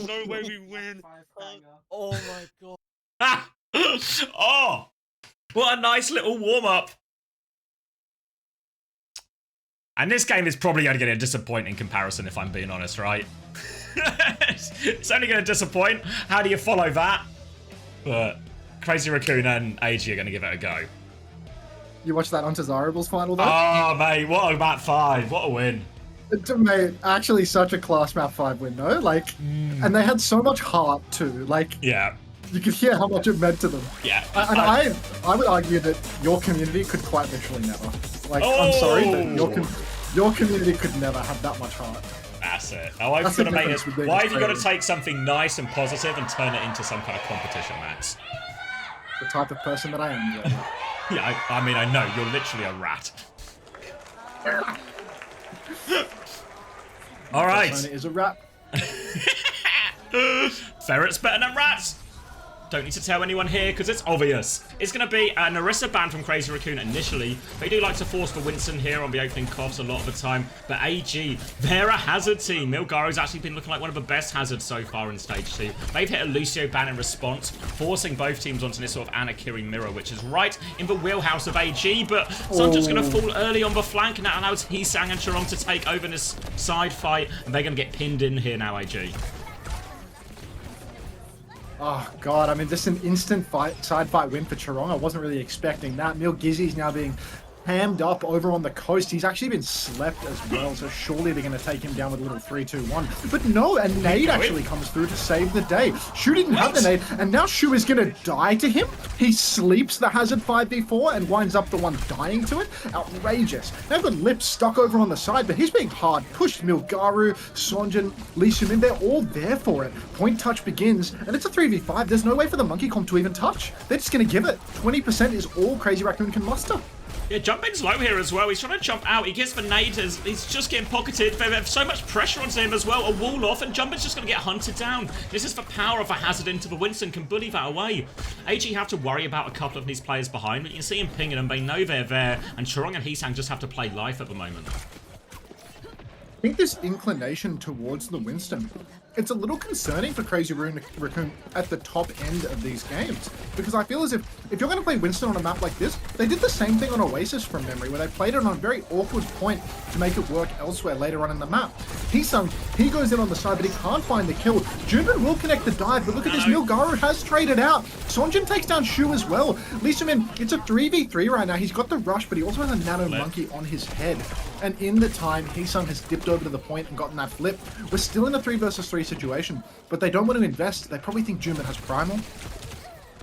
no way we win. Oh my god. Oh, what a nice little warm-up. And this game is probably only going to disappoint in comparison, if I'm being honest, right? It's only going to disappoint. How do you follow that? But Crazy Raccoon and AG are going to give it a go. You watched that Undesirables final, though? Oh, mate, what a map 5. What a win. Mate, actually such a class map 5 win, no? Like, and they had so much heart, too. Like, yeah. You could hear how much it meant to them. Yeah. And I would argue that your community could quite literally never. Like, I'm sorry, but your community could never have that much heart. That's it. Oh, I've got to make this. Why have you got to take something nice and positive and turn it into some kind of competition, Max? The type of person that I am, Joe. Yeah, I mean, I know. You're literally a rat. All right. Persona is a rat. Ferrets better than rats. Don't need to tell anyone here because it's obvious. It's going to be a Narissa ban from Crazy Raccoon initially. They do like to force for Winston here on the opening coughs a lot of the time. But AG, they're a hazard team. Milgaro's actually been looking like one of the best hazards so far in Stage 2. They've hit a Lucio ban in response, forcing both teams onto this sort of Anakiri mirror, which is right in the wheelhouse of AG. But Sanjit's going to fall early on the flank, and that allows Heesang and Charong to take over this side fight. And they're going to get pinned in here now, AG. Oh, God. I mean, just an instant side fight win for Charong. I wasn't really expecting that. Milgizzi's now being hammed up over on the coast. He's actually been slept as well, so surely they're going to take him down with a little 3-2-1. But no, a nade actually comes through to save the day. Shu didn't have the nade, and now Shu is going to die to him. He sleeps the hazard 5v4 and winds up the one dying to it. Outrageous. They've got Lip stuck over on the side, but he's being hard pushed. Milgaru, Sonjin, Lee Sumin, they're all there for it. Point touch begins, and it's a 3v5. There's no way for the Monkey Comp to even touch. They're just going to give it. 20% is all Crazy Raccoon can muster. Yeah, jumping's low here as well. He's trying to jump out. He gets the nade as he's just getting pocketed. They have so much pressure onto him as well. A wall off, and jumping's just going to get hunted down. This is the power of a hazard into the Winston. Can bully that away. AG have to worry about a couple of these players behind, but you can see him pinging them. They know they're there, and Charong and Heesang just have to play life at the moment. I think this inclination towards the Winston, it's a little concerning for Crazy Raccoon at the top end of these games. Because I feel as if you're going to play Winston on a map like this, they did the same thing on Oasis from memory, where they played it on a very awkward point to make it work elsewhere later on in the map. He goes in on the side, but he can't find the kill. Junbin will connect the dive, but look at this, Milgaru has traded out. Sonjin takes down Shu as well. Lee Sumin, it's a 3v3 right now. He's got the rush, but he also has a nano monkey on his head. And in the time, Heesung has dipped over to the point and gotten that flip. We're still in a 3 versus 3 situation, but they don't want to invest. They probably think Junbin has primal.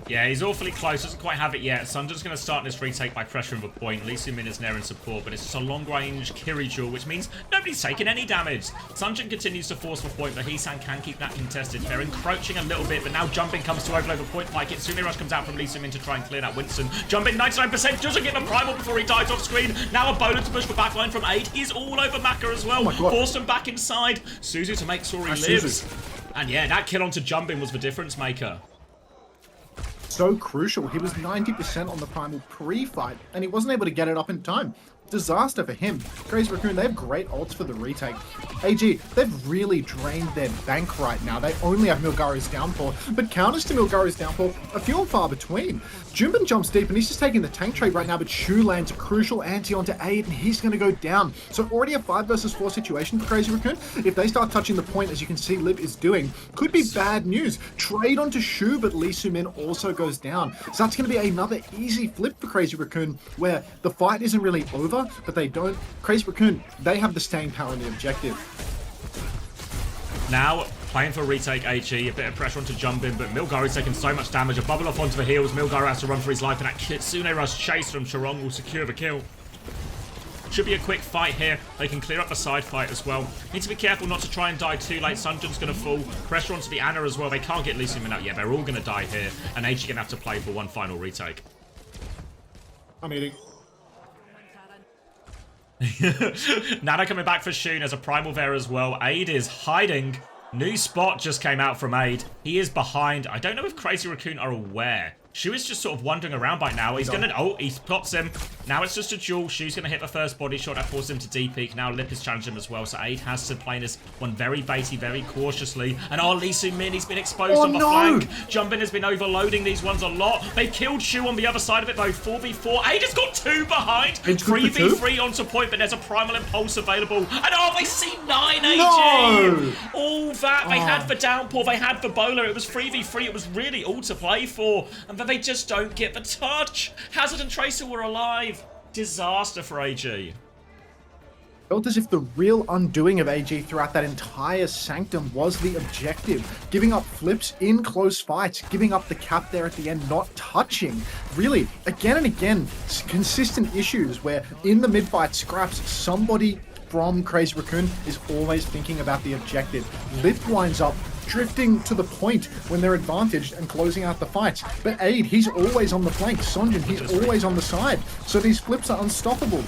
Yeah, he's awfully close. Doesn't quite have it yet. Sunder's going to start this retake by pressuring the point. Lee Sumin is there in support, but it's just a long-range Kiri duel, which means nobody's taking any damage. Sunjin continues to force the point, but Heesang can keep that contested. They're encroaching a little bit, but now jumping comes to overload the point like it. Sumi Rush comes out from Lee Sumin to try and clear that Winston. Jumping 99%, doesn't get the primal before he dies off screen. Now a bowler to push the backline from 8. He's all over Maka as well. Forced him back inside. Suzu to make sure he lives. And yeah, that kill onto Jumping was the difference maker. So crucial. He was 90% on the primal pre-fight, and he wasn't able to get it up in time. Disaster for him. Crazy Raccoon, they have great ults for the retake. AG, they've really drained their bank right now. They only have Milgaru's downpour, but counters to Milgaru's downpour are few and far between. Junbin jumps deep, and he's just taking the tank trade right now, but Shu lands a crucial anti onto 8, and he's going to go down. So already a 5 versus 4 situation for Crazy Raccoon. If they start touching the point, as you can see Lip is doing, could be bad news. Trade onto Shu, but Lee Sumin also goes down. So that's going to be another easy flip for Crazy Raccoon, where the fight isn't really over, but they don't. Crazy Raccoon, they have the staying power and the objective. Now, playing for retake AG, a bit of pressure onto Jumpin, but Milgaru's taking so much damage. A bubble off onto the heels. Milgaru has to run for his life, and that Kitsune Rush chase from Charong will secure the kill. Should be a quick fight here. They can clear up the side fight as well. Need to be careful not to try and die too late. Sunjin's going to fall. Pressure onto the Ana as well. They can't get Lee Sumin out yet. They're all going to die here, and AG going to have to play for one final retake. I'm eating. Nana coming back for Shun as a primal there as well. Aid is hiding. New spot just came out from Aid. He is behind. I don't know if Crazy Raccoon are aware Shu is just sort of wandering around by now. He's gonna, oh, he pops him. Now it's just a duel. Shu's gonna hit the first body shot. That forces him to D-peak. Now Lip is challenging him as well. So Aid has to play this one very baity, very cautiously. And Lee Soo-min, he's been exposed on the flank. Jumpin has been overloading these ones a lot. They've killed Shu on the other side of it though. 4v4. Aid has got 2 behind. 3v3 onto point, but there's a primal impulse available. And they see 9 AG. No! All that they had for Downpour, they had for Bowler. It was 3v3. It was really all to play for. And then they just don't get the touch. Hazard and Tracer were alive. Disaster for AG. Felt as if the real undoing of AG throughout that entire Sanctum was the objective. Giving up flips in close fights, giving up the cap there at the end, not touching. Really, again and again, consistent issues where in the mid-fight scraps, somebody from Crazy Raccoon is always thinking about the objective. Lip winds up drifting to the point when they're advantaged and closing out the fights. But Aid, he's always on the flank. Sonjin, he's always on the side. So these flips are unstoppable.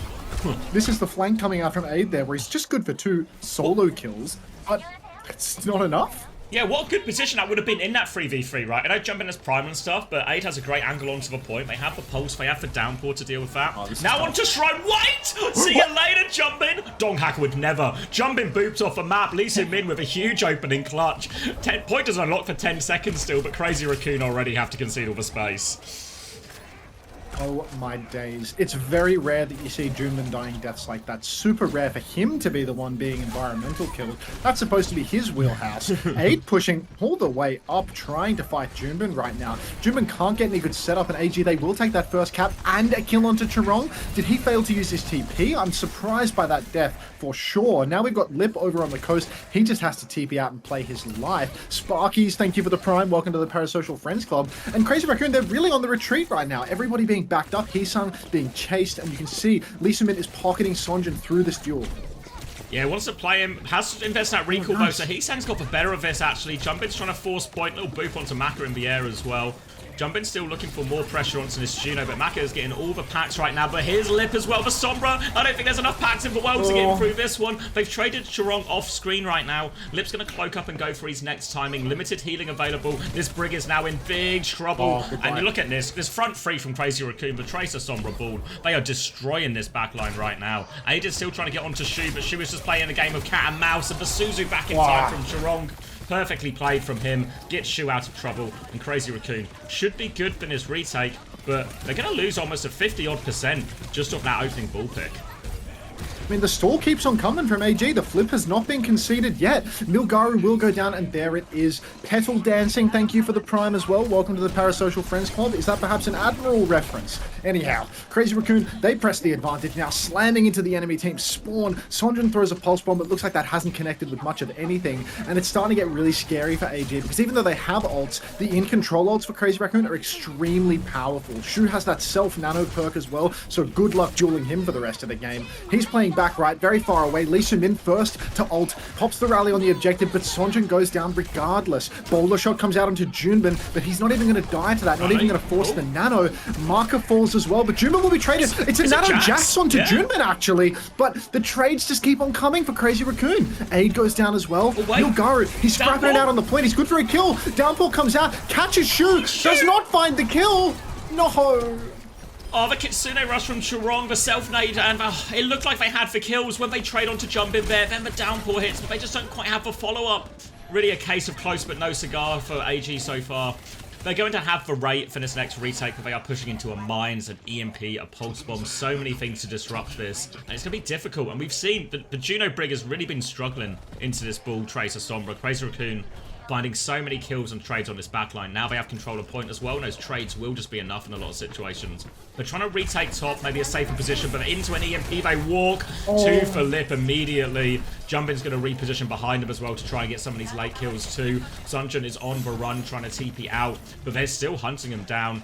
This is the flank coming out from Aid there, where he's just good for 2 solo kills, but it's not enough. Yeah, what a good position that would have been in that 3v3, right? I know Jumpin as prime and stuff, but Aid has a great angle onto the point. They have the pulse, they have the downpour to deal with that. Now onto Shrine. Wait! See you later, Jumpin! Donghack would never. Jumpin boops off a map, Lee Soo-min with a huge opening clutch. Point is unlocked for 10 seconds still, but Crazy Raccoon already have to concede all the space. Oh my days. It's very rare that you see Junman dying deaths like that. Super rare for him to be the one being environmental killed. That's supposed to be his wheelhouse. Aid pushing all the way up, trying to fight Junman right now. Junman can't get any good setup, and AG, they will take that first cap and a kill onto Chirong. Did he fail to use his TP? I'm surprised by that death for sure. Now we've got Lip over on the coast. He just has to TP out and play his life. Sparkies, thank you for the prime. Welcome to the Parasocial Friends Club. And Crazy Raccoon, they're really on the retreat right now. Everybody being backed up, Heesung being chased, and you can see Lee Soo-min is pocketing Sonjin through this duel. Yeah, wants to play him. Has to invest in that recall though, so Heesang's got the better of this actually. Jumpin's trying to force point. Little boop onto Maka in the air as well. Jumpin's still looking for more pressure onto this Juno, but Maka is getting all the packs right now. But here's Lip as well for Sombra. I don't think there's enough packs in the world to get him through this one. They've traded Chirong off screen right now. Lip's going to cloak up and go for his next timing. Limited healing available. This Brig is now in big trouble. And look at this. This front three from Crazy Raccoon, the Tracer, Sombra, Ball. They are destroying this backline right now. Aid is still trying to get onto Shu, but Shu is just playing a game of cat and mouse. And the Suzu back in time from Chirong. Perfectly played from him, gets Shu out of trouble, and Crazy Raccoon should be good for this retake, but they're going to lose almost a 50-odd% just off that opening ball pick. I mean, the stall keeps on coming from AG. The flip has not been conceded yet. Milgaru will go down, and there it is. Petal Dancing, thank you for the prime as well. Welcome to the Parasocial Friends Club. Is that perhaps an Admiral reference? Anyhow, Crazy Raccoon, they press the advantage. Now slamming into the enemy team. Spawn, Sonjin throws a pulse bomb, but looks like that hasn't connected with much of anything. And it's starting to get really scary for AG, because even though they have ults, the in-control ults for Crazy Raccoon are extremely powerful. Shu has that self-nano perk as well, so good luck dueling him for the rest of the game. He's playing back right, very far away. Lee Soo-min first to ult, pops the rally on the objective, but Sonjin goes down regardless. Boulder shot comes out onto Junban, but he's not even going to die to that, not even going to force the nano. Marker falls as well, but Junban will be traded. It's a nano Jax onto Junban, actually, but the trades just keep on coming for Crazy Raccoon. Aid goes down as well. Milgaru, he's scrapping it out on the point. He's good for a kill. Downpour comes out, catches Shu, does not find the kill. No. Oh, the Kitsune rush from Chirong, the self-nade, and it looked like they had the kills when they trade on to jump in there. Then the downpour hits, but they just don't quite have the follow-up. Really a case of close but no cigar for AG so far. They're going to have the rate for this next retake, but they are pushing into a mines, an EMP, a pulse bomb, so many things to disrupt this. And it's going to be difficult, and we've seen the Juno Brig has really been struggling into this ball, Tracer, Sombra, Crazy Raccoon, finding so many kills and trades on this backline. Now they have control of point as well, and those trades will just be enough in a lot of situations. They're trying to retake top, maybe a safer position, but into an EMP they walk. Two for Lip immediately. Jumpin's going to reposition behind him as well to try and get some of these late kills too. Sunjin is on the run trying to TP out, but they're still hunting him down.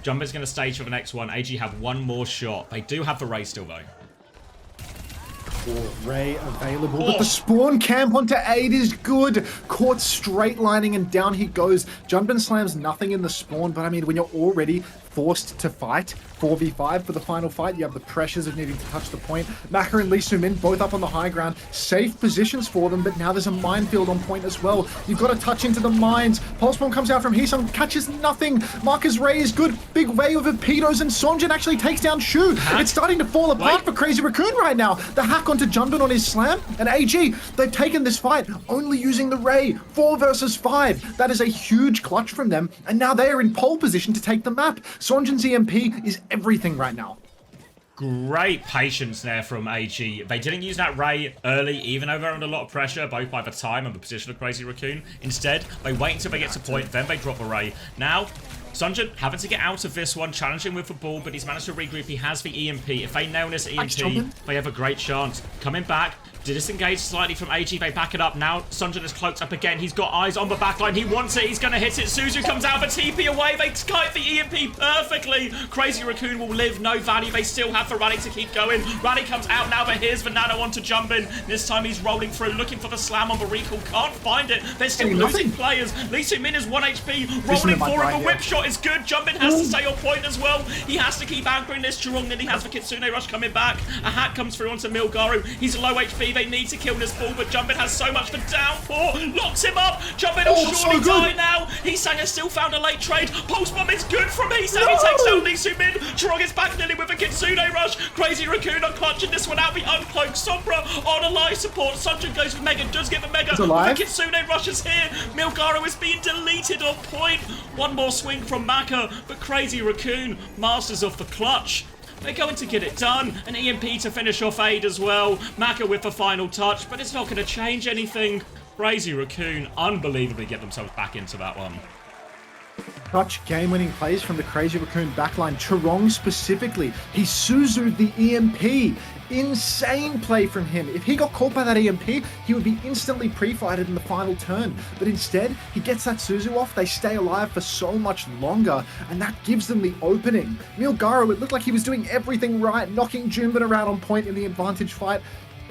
Jumpin's going to stage for the next one. AG have one more shot. They do have the Ray still though. Ray available, but the spawn camp onto Aid is good. Caught straight lining and down he goes. Jumpin slams nothing in the spawn, but I mean, when you're already forced to fight 4v5 for the final fight. You have the pressures of needing to touch the point. Maka and Lee Soo-min both up on the high ground. Safe positions for them, but now there's a minefield on point as well. You've got to touch into the mines. Pulse bomb comes out from Heesung, catches nothing. Marcus Ray is good. Big wave of torpedoes, and Sonjin actually takes down Shu. It's starting to fall apart for Crazy Raccoon right now. The hack onto Junbin on his slam, and AG, they've taken this fight only using the Ray. 4 versus 5. That is a huge clutch from them, and now they are in pole position to take the map. Sonjin's EMP is everything right now. Great patience there from AG. They didn't use that Ray early, even though they're under a lot of pressure, both by the time and the position of Crazy Raccoon. Instead, they wait until they get to point, then they drop a Ray. Now, Sonjin having to get out of this one, challenging with the ball, but he's managed to regroup. He has the EMP. If they nail this EMP, they have a great chance. Coming back, to disengage slightly from AG, they back it up. Now, Sonjin is cloaked up again. He's got eyes on the backline. He wants it. He's going to hit it. Suzu comes out of a TP away. They kite the EMP perfectly. Crazy Raccoon will live. No value. They still have the rally to keep going. Rally comes out now, but here's the nano on to Junbin. This time he's rolling through, looking for the slam on the recall. Can't find it. They're still losing players. Lee Soo-min is 1 HP. Rolling for him. The whip shot is good. Junbin has to stay on point as well. He has to keep anchoring this strong. Then he has the Kitsune Rush coming back. A hack comes through onto Milgaru. He's low HP. They need to kill this ball, but Junbin has so much for downpour. Locks him up. Junbin will surely die now. Heesang has still found a late trade. Pulse bomb is good from Heesang. He takes down Lee Soo-min. Chirong is back nearly with a Kitsune Rush. Crazy Raccoon are clutching this one out. The uncloaked Sombra on a live support. Sonjin goes for Mega. Does get the Mega. The Kitsune Rush is here. Milgaru is being deleted on point. One more swing from Maka, but Crazy Raccoon masters off the clutch. They're going to get it done. An EMP to finish off Aid as well. Maka with the final touch, but it's not going to change anything. Crazy Raccoon unbelievably get themselves back into that one. Clutch game-winning plays from the Crazy Raccoon backline. Chirong specifically. He Suzu'd the EMP. Insane play from him. If he got caught by that EMP, he would be instantly pre-fighted in the final turn. But instead, he gets that Suzu off. They stay alive for so much longer, and that gives them the opening. Milgaru, it looked like he was doing everything right, knocking Junbin around on point in the advantage fight.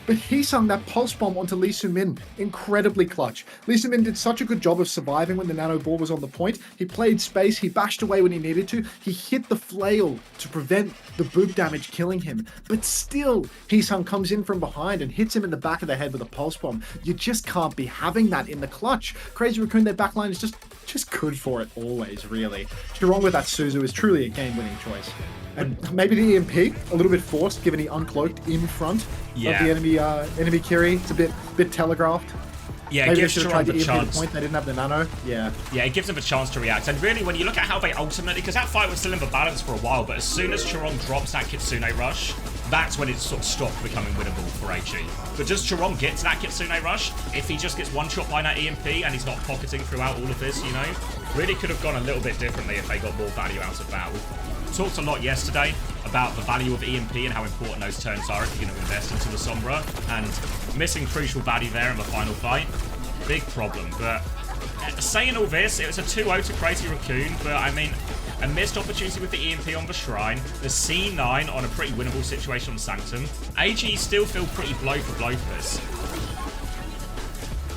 But Heesung, that pulse bomb onto Lee Soo-min, incredibly clutch. Lee Soo-min did such a good job of surviving when the nano ball was on the point. He played space, he bashed away when he needed to. He hit the flail to prevent the boob damage killing him. But still, Heesung comes in from behind and hits him in the back of the head with a pulse bomb. You just can't be having that in the clutch. Crazy Raccoon, their backline is just good for it always, really. Chirong with that Suzu is truly a game-winning choice. And maybe the EMP, a little bit forced, given he uncloaked in front of the enemy Kiri. It's a bit telegraphed. Yeah, maybe it gives Chirong the chance. Point. They didn't have the nano. Yeah, it gives them a chance to react. And really, when you look at how they ultimately, because that fight was still in the balance for a while, but as soon as Chirong drops that Kitsune Rush, that's when it sort of stopped becoming winnable for AG. But does Chirong get to that Kitsune Rush? If he just gets one shot by that EMP and he's not pocketing throughout all of this, you know, really could have gone a little bit differently if they got more value out of that. Talked a lot yesterday about the value of EMP and how important those turns are if you're going to invest into the Sombra, and missing crucial value there in the final fight, big problem. But saying all this, it was a 2-0 to Crazy Raccoon, but I mean, a missed opportunity with the EMP on the Shrine, the C9 on a pretty winnable situation on Sanctum. AG still feel pretty blow for blow for this.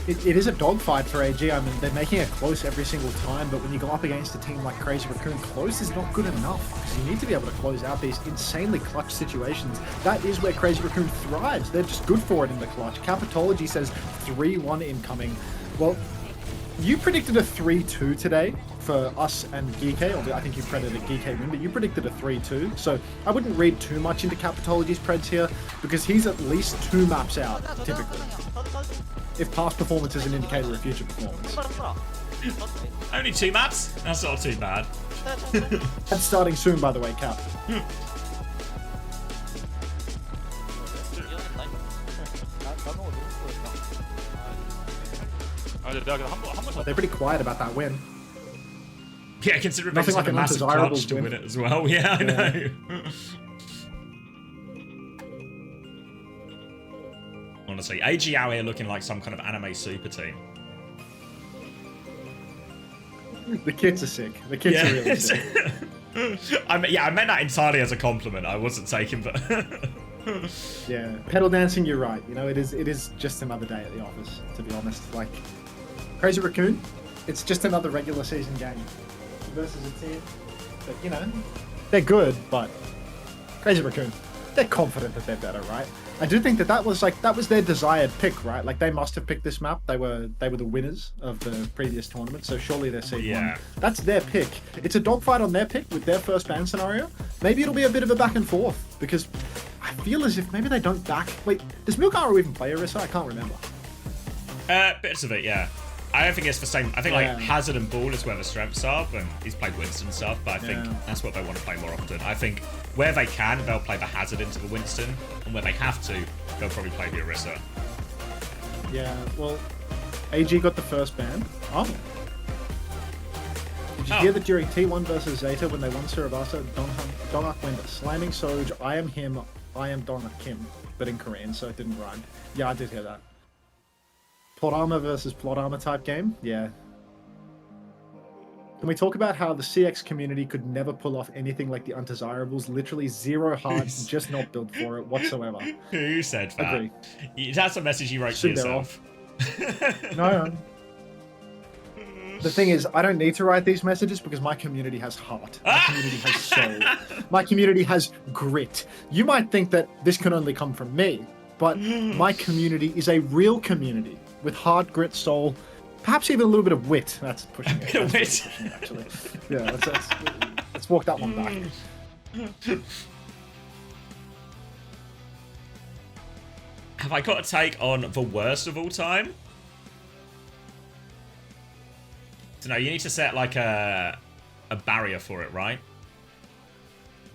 It is a dogfight for AG. I mean, they're making it close every single time, but when you go up against a team like Crazy Raccoon, close is not good enough, because you need to be able to close out these insanely clutch situations. That is where Crazy Raccoon thrives. They're just good for it in the clutch. Capitology says 3-1 incoming. Well, you predicted a 3-2 today for us and Geeke, although I think you predicted a Geeke win, but you predicted a 3-2. So I wouldn't read too much into Capitology's preds here, because he's at least 2 maps out, typically. If past performance is an indicator of future performance. Only 2 maps? That's not too bad. That's starting soon, by the way, Cap. They're pretty quiet about that win. Yeah, considering they just had a massive clutch to win it as well. Yeah, I know. Honestly, AG out here looking like some kind of anime super team. The kids are sick. The kids are really sick. I meant that entirely as a compliment. I wasn't taking, but yeah, pedal dancing. You're right. You know, it is just another day at the office. To be honest, like Crazy Raccoon, it's just another regular season game versus a team that, you know, they're good, but Crazy Raccoon, they're confident that they're better, right? I do think that was their desired pick, right? Like they must have picked this map. They were the winners of the previous tournament, so surely they're seed one. That's their pick. It's a dogfight on their pick with their first ban scenario. Maybe it'll be a bit of a back and forth because I feel as if maybe they don't back. Wait, does Milgaru even play Orisa? I can't remember. Bits of it, yeah. I don't think it's the same. I think like Hazard and Ball is where the strengths are, and he's played Winston stuff, but I think that's what they want to play more often. I think where they can, they'll play the Hazard into the Winston, and where they have to, they'll probably play the Orisa. Yeah, well, AG got the first ban. Oh. Did you hear that during T1 versus Zeta when they won Surabasa, Dongak went slamming Soj, I am him, I am Dongak Kim, but in Korean, so it didn't rhyme. Yeah, I did hear that. Plot armor versus plot armor type game? Yeah. Can we talk about how the CX community could never pull off anything like the Undesirables? Literally zero heart, just not built for it whatsoever. Who said that? Agree. That's a message you wrote to yourself. No. The thing is, I don't need to write these messages because my community has heart. My community has soul. My community has grit. You might think that this can only come from me, but my community is a real community with heart, grit, soul, perhaps even a little bit of wit. That's pushing it. That's really pushing it, actually. Yeah, let's walk that one back. Have I got a take on the worst of all time? So no, you need to set like a barrier for it, right?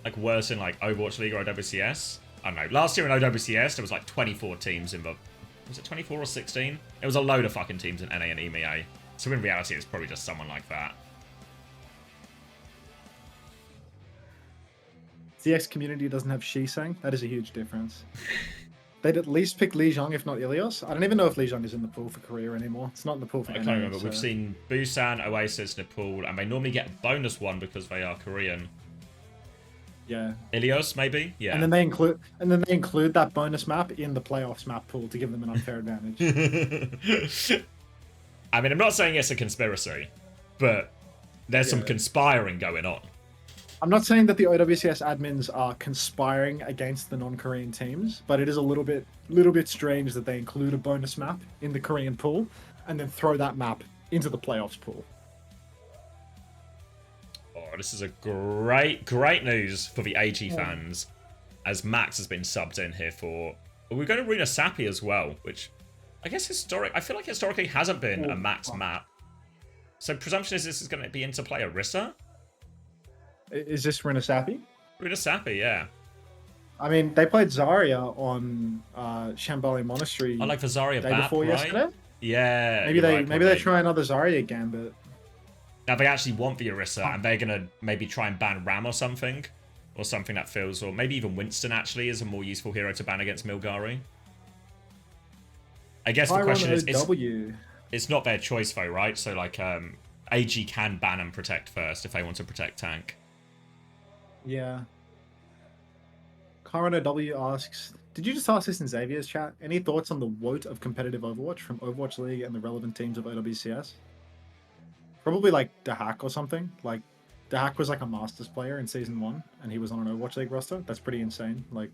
Like worse in like Overwatch League or OWCS. I don't know. Last year in OWCS, there was like 24 teams in the... Was it 24 or 16? It was a load of fucking teams in NA and EMEA. So in reality, it's probably just someone like that. CX community doesn't have Shisang. That is a huge difference. They'd at least pick Li Zhang, if not Ilios. I don't even know if Li Zhang is in the pool for Korea anymore. It's not in the pool for I can't remember. We've seen Busan, Oasis, Nepal, and they normally get a bonus one because they are Korean. Yeah. Ilios, maybe? Yeah. And then they include that bonus map in the playoffs map pool to give them an unfair advantage. I mean, I'm not saying it's a conspiracy, but there's some conspiring going on. I'm not saying that the OWCS admins are conspiring against the non-Korean teams, but it is a little bit strange that they include a bonus map in the Korean pool and then throw that map into the playoffs pool. Oh, this is a great news for the AG fans, as Max has been subbed in here for... We're going to Runa Sappy as well, which I guess I feel like historically hasn't been a Max map. So presumption is this is going to be into play Orisa? Is this Runa Sappy? Runa Sappy, yeah. I mean, they played Zarya on Shambhala Monastery. I like the Zarya day before yesterday. Yeah. Maybe they try another Zarya gambit. Now they actually want the Orisa, and they're gonna maybe try and ban Ram or something that feels, or maybe even Winston actually is a more useful hero to ban against Milgaru. I guess the question is, it's not their choice though, right? So like, AG can ban and protect first if they want to protect tank. Yeah. Karen OW asks, did you just ask this in Xavier's chat? Any thoughts on the woat of competitive Overwatch from Overwatch League and the relevant teams of OWCS? Probably like Dahak or something. Like, Dahak was like a Masters player in Season 1, and he was on an Overwatch League roster. That's pretty insane. Like,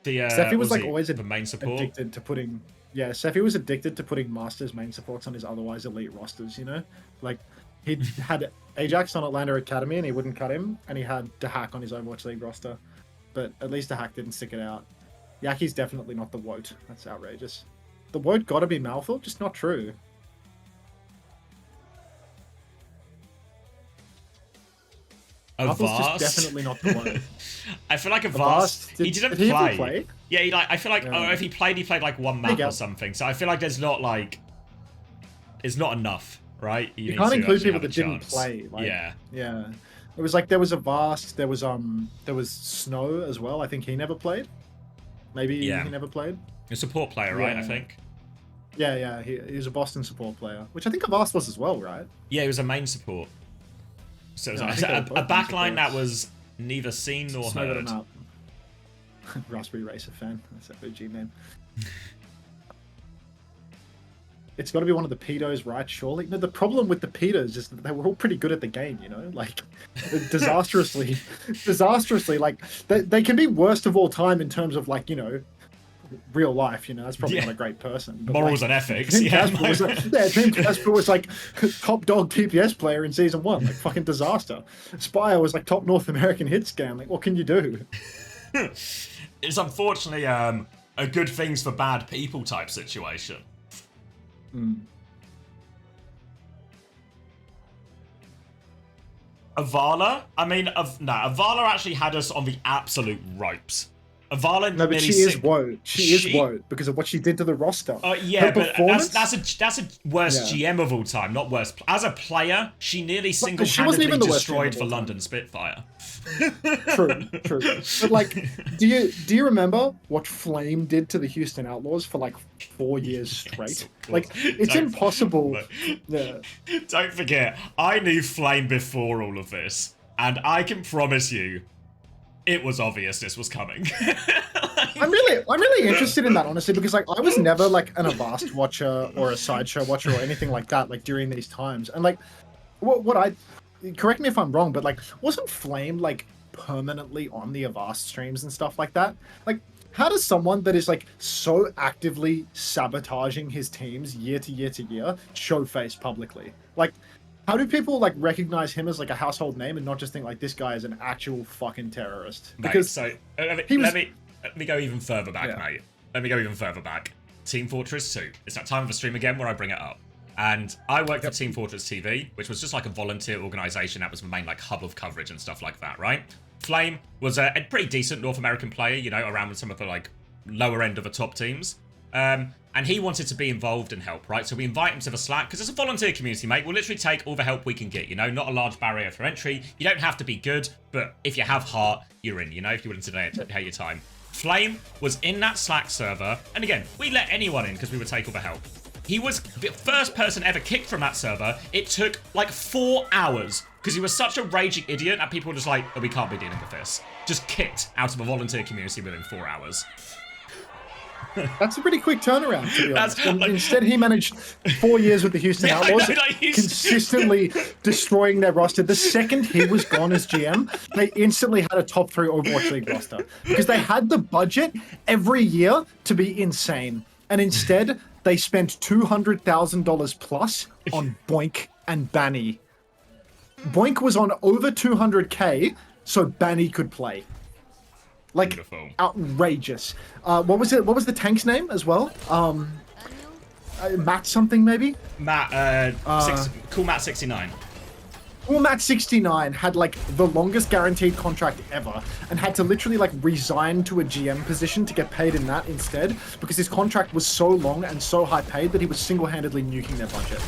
Sephi was like always the main support? addicted to putting... Yeah, Sephi was addicted to putting Masters main supports on his otherwise elite rosters, you know? Like, he had Ajax on Atlanta Academy, and he wouldn't cut him, and he had Dahak on his Overwatch League roster. But at least Dahak didn't stick it out. Yaki's definitely not the woat. That's outrageous. The woat gotta be Malthor? Just not true. Avast? Just definitely not the one. I feel like Avast, he didn't play. Yeah, I feel like if he played like one map or something. So I feel like there's not like, it's not enough, right? You can't include people that didn't play. Like, yeah. It was like there was Avast, there was Snow as well. I think he never played. Maybe he never played. A support player, right? I think. Yeah. He was a Boston support player, which I think Avast was as well, right? Yeah, he was a main support. So it was a backline that was neither seen nor heard. Raspberry Racer fan. That's that OG name. it's got to be one of the pedos, right? Surely. No, the problem with the pedos is that they were all pretty good at the game, you know, like disastrously, like they can be worst of all time in terms of like, you know, real life, you know, that's probably not a great person. But morals like, and ethics. Dream Casper was like top dog TPS player in season 1, like fucking disaster. Spire was like top North American hit scan. Like, what can you do? It's unfortunately a good things for bad people type situation. Avala? I mean, Avala actually had us on the absolute ropes. Avala, no, but she is woe. She is woe because of what she did to the roster. Yeah, but that's a worst GM of all time, not worst. As a player, she nearly single-handedly destroyed the London Spitfire. True. But like, do you remember what Flame did to the Houston Outlaws for like 4 years straight? Like, it's impossible. Yeah. Don't forget, I knew Flame before all of this, and I can promise you, it was obvious this was coming. I'm really interested in that, honestly, because like I was never like an Avast watcher or a Sideshow watcher or anything like that, like during these times. And like, correct me if I'm wrong, but like, wasn't Flame like permanently on the Avast streams and stuff like that? Like, how does someone that is like so actively sabotaging his teams year to year to year show face publicly? Like, how do people like recognize him as like a household name and not just think like this guy is an actual fucking terrorist? Because let me go even further back, mate. Let me go even further back. Team Fortress 2. It's that time of the stream again where I bring it up. And I worked at Team Fortress TV, which was just like a volunteer organization that was the main like hub of coverage and stuff like that, right? Flame was a pretty decent North American player, you know, around with some of the like lower end of the top teams. And he wanted to be involved and help, right? So we invite him to the Slack, because it's a volunteer community, mate. We'll literally take all the help we can get, you know? Not a large barrier for entry. You don't have to be good, but if you have heart, you're in, you know? If you're willing to dedicate your time. Flame was in that Slack server, and again, we let anyone in because we would take all the help. He was the first person ever kicked from that server. It took like 4 hours, because he was such a raging idiot that people were just like, oh, we can't be dealing with this. Just kicked out of a volunteer community within 4 hours. That's a pretty quick turnaround, to be honest. Instead, he managed 4 years with the Houston Outlaws, consistently destroying their roster. The second he was gone as GM, they instantly had a top 3 Overwatch League roster because they had the budget every year to be insane. And instead, they spent $200,000 plus on Boink and Banny. Boink was on over 200K, so Banny could play. Like, beautiful. Outrageous. What was it? What was the tank's name as well? Matt something maybe? Cool Matt 69. Cool Matt 69 had like the longest guaranteed contract ever and had to literally like resign to a GM position to get paid in that instead because his contract was so long and so high paid that he was single-handedly nuking their budget.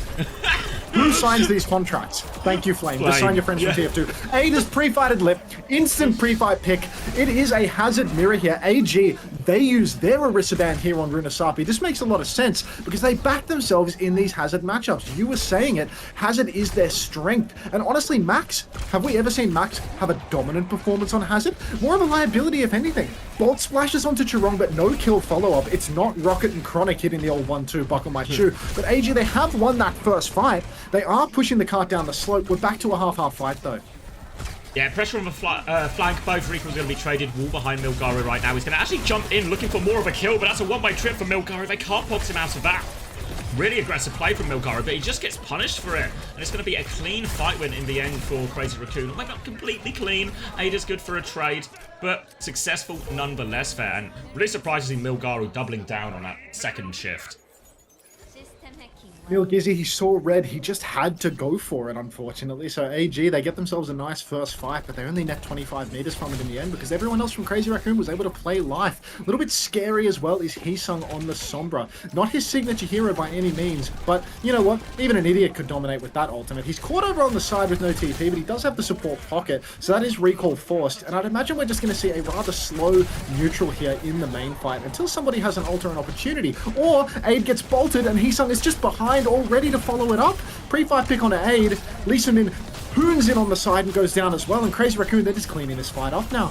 Who signs these contracts? Thank you, Flame. Just sign your friends from TF2. Ada's pre-fighted lip, instant pre-fight pick. It is a Hazard mirror here. AG, they use their Orisa band here on Runasapi. This makes a lot of sense because they back themselves in these Hazard matchups. You were saying it. Hazard is their strength. And honestly, Max, have we ever seen Max have a dominant performance on Hazard? More of a liability, if anything. Bolt splashes onto Chirong, but no kill follow-up. It's not Rocket and Chronic hitting the old 1-2 buckle my shoe. But AG, they have won that first fight. They are pushing the cart down the slope. We're back to a half-half fight, though. Yeah, pressure on the flank. Both Rico's going to be traded. Wall behind Milgaro right now. He's going to actually jump in looking for more of a kill, but that's a one-way trip for Milgaro. They can't box him out of that. Really aggressive play from Milgaro, but he just gets punished for it. And it's going to be a clean fight win in the end for Crazy Raccoon. Like, not completely clean. Ada's good for a trade, but successful nonetheless there. And really surprised to see Milgaro doubling down on that second shift. Milgizzy, he saw red, he just had to go for it, unfortunately. So AG, they get themselves a nice first fight, but they only net 25 meters from it in the end because everyone else from Crazy Raccoon was able to play life. A little bit scary as well is Heesung on the Sombra. Not his signature hero by any means, but you know what? Even an idiot could dominate with that ultimate. He's caught over on the side with no TP, but he does have the support pocket, so that is recall forced. And I'd imagine we're just going to see a rather slow neutral here in the main fight until somebody has an ult or an opportunity. Or Aid gets bolted and Heesung is just behind, all ready to follow it up. Pre-fight pick on Aid. Lee Min hoons in on the side and goes down as well. And Crazy Raccoon, they're just cleaning this fight up now.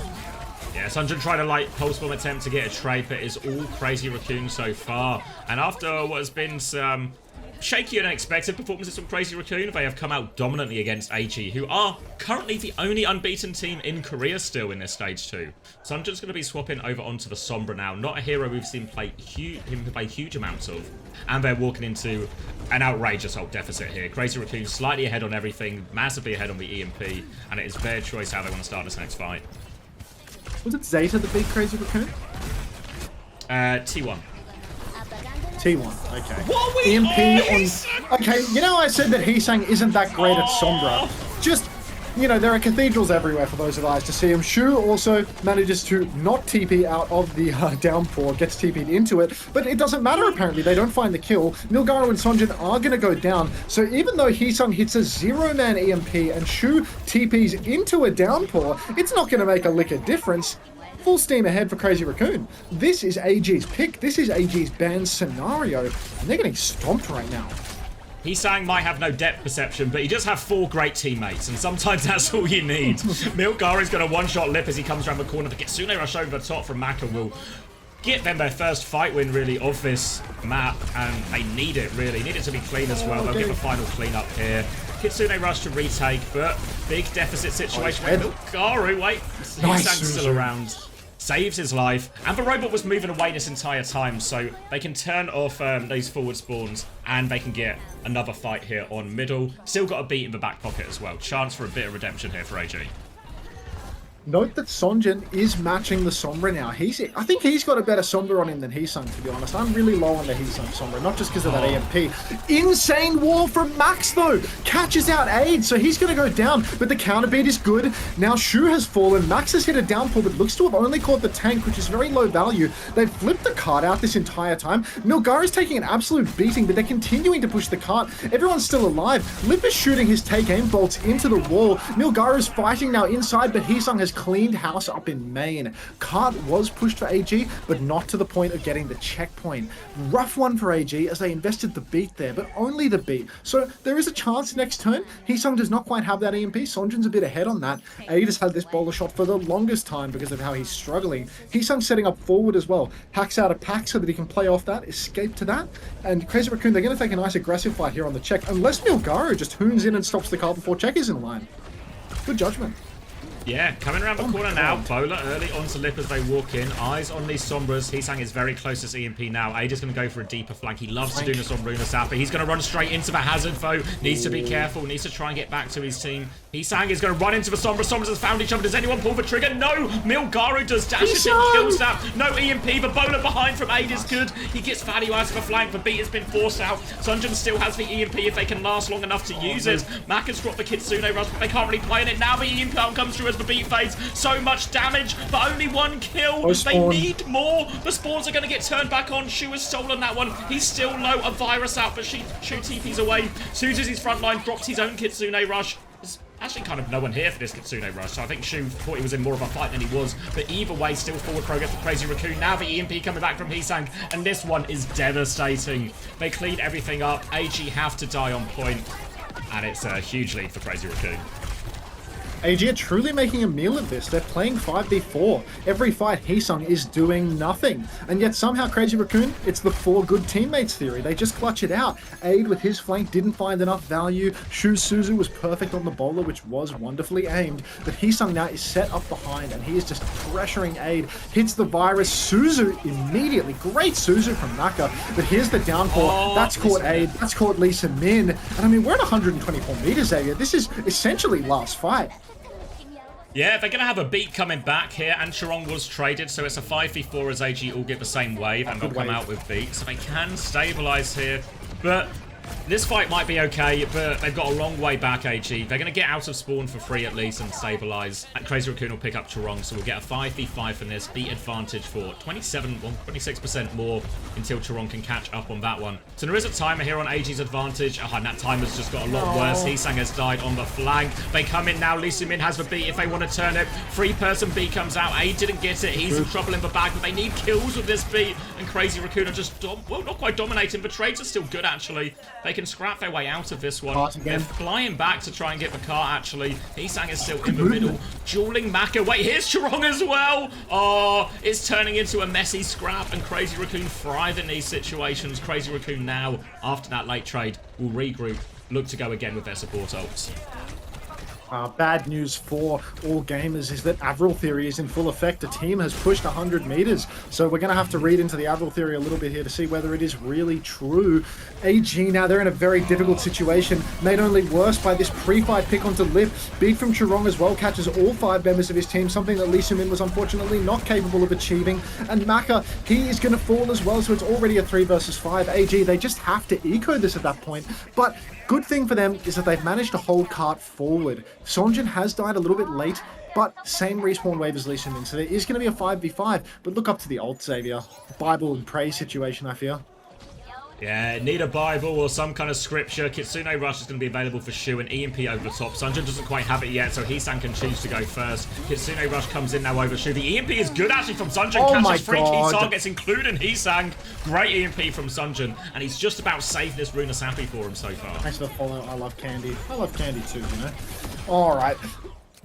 Yeah, Sunjun tried a light pulse bomb attempt to get a trade, but it's all Crazy Raccoon so far. And after what has been some shaky and unexpected performances from Crazy Raccoon. They have come out dominantly against AG, who are currently the only unbeaten team in Korea still in this stage 2. So I'm just going to be swapping over onto the Sombra now. Not a hero we've seen play huge amounts of. And they're walking into an outrageous ult deficit here. Crazy Raccoon slightly ahead on everything, massively ahead on the EMP, and it is their choice how they want to start this next fight. Was it Zeta that beat Crazy Raccoon? T1. T1, okay. What we EMP on... Okay, you know I said that Heesang isn't that great at Sombra. Just, you know, there are cathedrals everywhere for those of eyes to see him. Shu also manages to not TP out of the downpour, gets TP'd into it, but it doesn't matter apparently. They don't find the kill. Milgaru and Sonjin are going to go down, so even though Heesang hits a 0-man EMP and Shu TPs into a downpour, it's not going to make a lick of difference. Full steam ahead for Crazy Raccoon. This is AG's pick. This is AG's ban scenario, and they're getting stomped right now. Heesang might have no depth perception, but he does have 4 great teammates, and sometimes that's all you need. Milgaru's got a one-shot lip as he comes around the corner. The Kitsune rush over the top from Maka will get them their first fight win, really, of this map, and they need it, really. Need it to be clean as well. They'll get the final clean up here. Kitsune rush to retake, but big deficit situation. Milgaru, wait, Heesang's still around. Saves his life, and the robot was moving away this entire time, so they can turn off those forward spawns, and they can get another fight here on middle. Still got a beat in the back pocket as well. Chance for a bit of redemption here for AG. Note that Sonjin is matching the Sombra now. I think he's got a better Sombra on him than Heesang, to be honest. I'm really low on the Heesang Sombra, not just because of that EMP. Insane wall from Max, though. Catches out Aid, so he's going to go down, but the counter beat is good. Now Shu has fallen. Max has hit a downpour, but looks to have only caught the tank, which is very low value. They've flipped the cart out this entire time. Milgaru's taking an absolute beating, but they're continuing to push the cart. Everyone's still alive. Lip is shooting his take-aim bolts into the wall. Milgaru's fighting now inside, but Heesang has cleaned house up in main. Cart was pushed for AG, but not to the point of getting the checkpoint. Rough one for AG as they invested the beat there, but only the beat. So there is a chance next turn. Heesang does not quite have that EMP. Sonjin's a bit ahead on that. Aid has had this bowler shot for the longest time because of how he's struggling. Heesang's setting up forward as well. Hacks out a pack so that he can play off that, escape to that. And Crazy Raccoon, they're going to take a nice aggressive fight here on the check, unless Milgaru just hoons in and stops the cart before check is in line. Good judgment. Yeah, coming around the corner now. Bowler early onto Lip as they walk in. Eyes on these Sombras. Heesang is very close to this EMP now. Ada's going to go for a deeper flank. He loves to do this on Runa Sap, but he's going to run straight into the hazard foe. Needs to be careful. Needs to try and get back to his team. Heesang is going to run into the Sombra. Sombras has found each other. Does anyone pull the trigger? No! Milgaru does. Dashes in, kills that. No EMP. The bowler behind from Aid is good. He gets value out of the flank. The beat has been forced out. Sunjin still has the EMP if they can last long enough to use it. Mack has dropped the Kitsune rush, but they can't really play in it. Now the EMP comes through as the beat fades. So much damage, but only 1 kill. They need more. The spawns are going to get turned back on. Shu has stolen that one. He's still low. A virus out, but Shu TP's away. Suses his front line, drops his own Kitsune rush. There's actually kind of no one here for this Kitsune rush, so I think Shu thought he was in more of a fight than he was. But either way, still forward progress for Crazy Raccoon. Now the EMP coming back from Heesang, and this one is devastating. They clean everything up. AG have to die on point, and it's a huge lead for Crazy Raccoon. AG are truly making a meal of this. They're playing 5v4. Every fight, Heesang is doing nothing. And yet somehow Crazy Raccoon, it's the 4 good teammates theory. They just clutch it out. Aid with his flank didn't find enough value. Shu Suzu was perfect on the bowler, which was wonderfully aimed. But Heesang now is set up behind, and he is just pressuring Aid. Hits the virus. Suzu immediately. Great Suzu from Naka. But here's the downpour. That's caught Aid. That's caught Lisa Min. And I mean, we're at 124 meters area. This is essentially last fight. Yeah, they're going to have a beat coming back here, and Chirong was traded, so it's a 5v4 as AG all get the same wave, and they'll come out with beat, so they can stabilize here, but this fight might be okay, but they've got a long way back, AG. They're going to get out of spawn for free at least and stabilize. And Crazy Raccoon will pick up Chirong, so we'll get a 5v5 from this. Beat advantage for 26% more until Chirong can catch up on that one. So there is a timer here on AG's advantage. Oh, and that timer's just got a lot worse. Heesang has died on the flank. They come in now. Lee Min has the beat if they want to turn it. 3-person B comes out. A didn't get it. He's in trouble in the back, but they need kills with this beat. And Crazy Raccoon are just, well, not quite dominating, but trades are still good, actually. They can can scrap their way out of this one. Cart again. They're flying back to try and get the car, actually. Heesang is still in the middle. Dueling Maka. Wait, here's Chirong as well. Oh, it's turning into a messy scrap, and Crazy Raccoon thrive in these situations. Crazy Raccoon now, after that late trade, will regroup, look to go again with their support ults. Bad news for all gamers is that Avril Theory is in full effect. The team has pushed 100 meters, so we're going to have to read into the Avril Theory a little bit here to see whether it is really true. AG now, they're in a very difficult situation, made only worse by this pre-fight pick onto Lip. Beat from Chirong as well, catches all 5 members of his team, something that Lee Sumin was unfortunately not capable of achieving. And Maka, he is going to fall as well, so it's already a 3 versus 5. AG, they just have to eco this at that point, but good thing for them is that they've managed to hold Cart forward. Sonjin has died a little bit late, but same respawn wave as Lee Sin-min, so there is going to be a 5v5, but look up to the ult, Xavier. Bible and pray situation, I fear. Yeah, need a Bible or some kind of scripture. Kitsune Rush is going to be available for Shu, and EMP over the top. Sunjin doesn't quite have it yet, so Heesang can choose to go first. Kitsune Rush comes in now over Shu. The EMP is good actually from Sunjin. Oh Catches 3 key God. targets, including Heesang. Great EMP from Sunjin, and he's just about saved this Runa Sappy for him so far. Thanks for the follow. I love Candy. I love Candy too, you know. All right.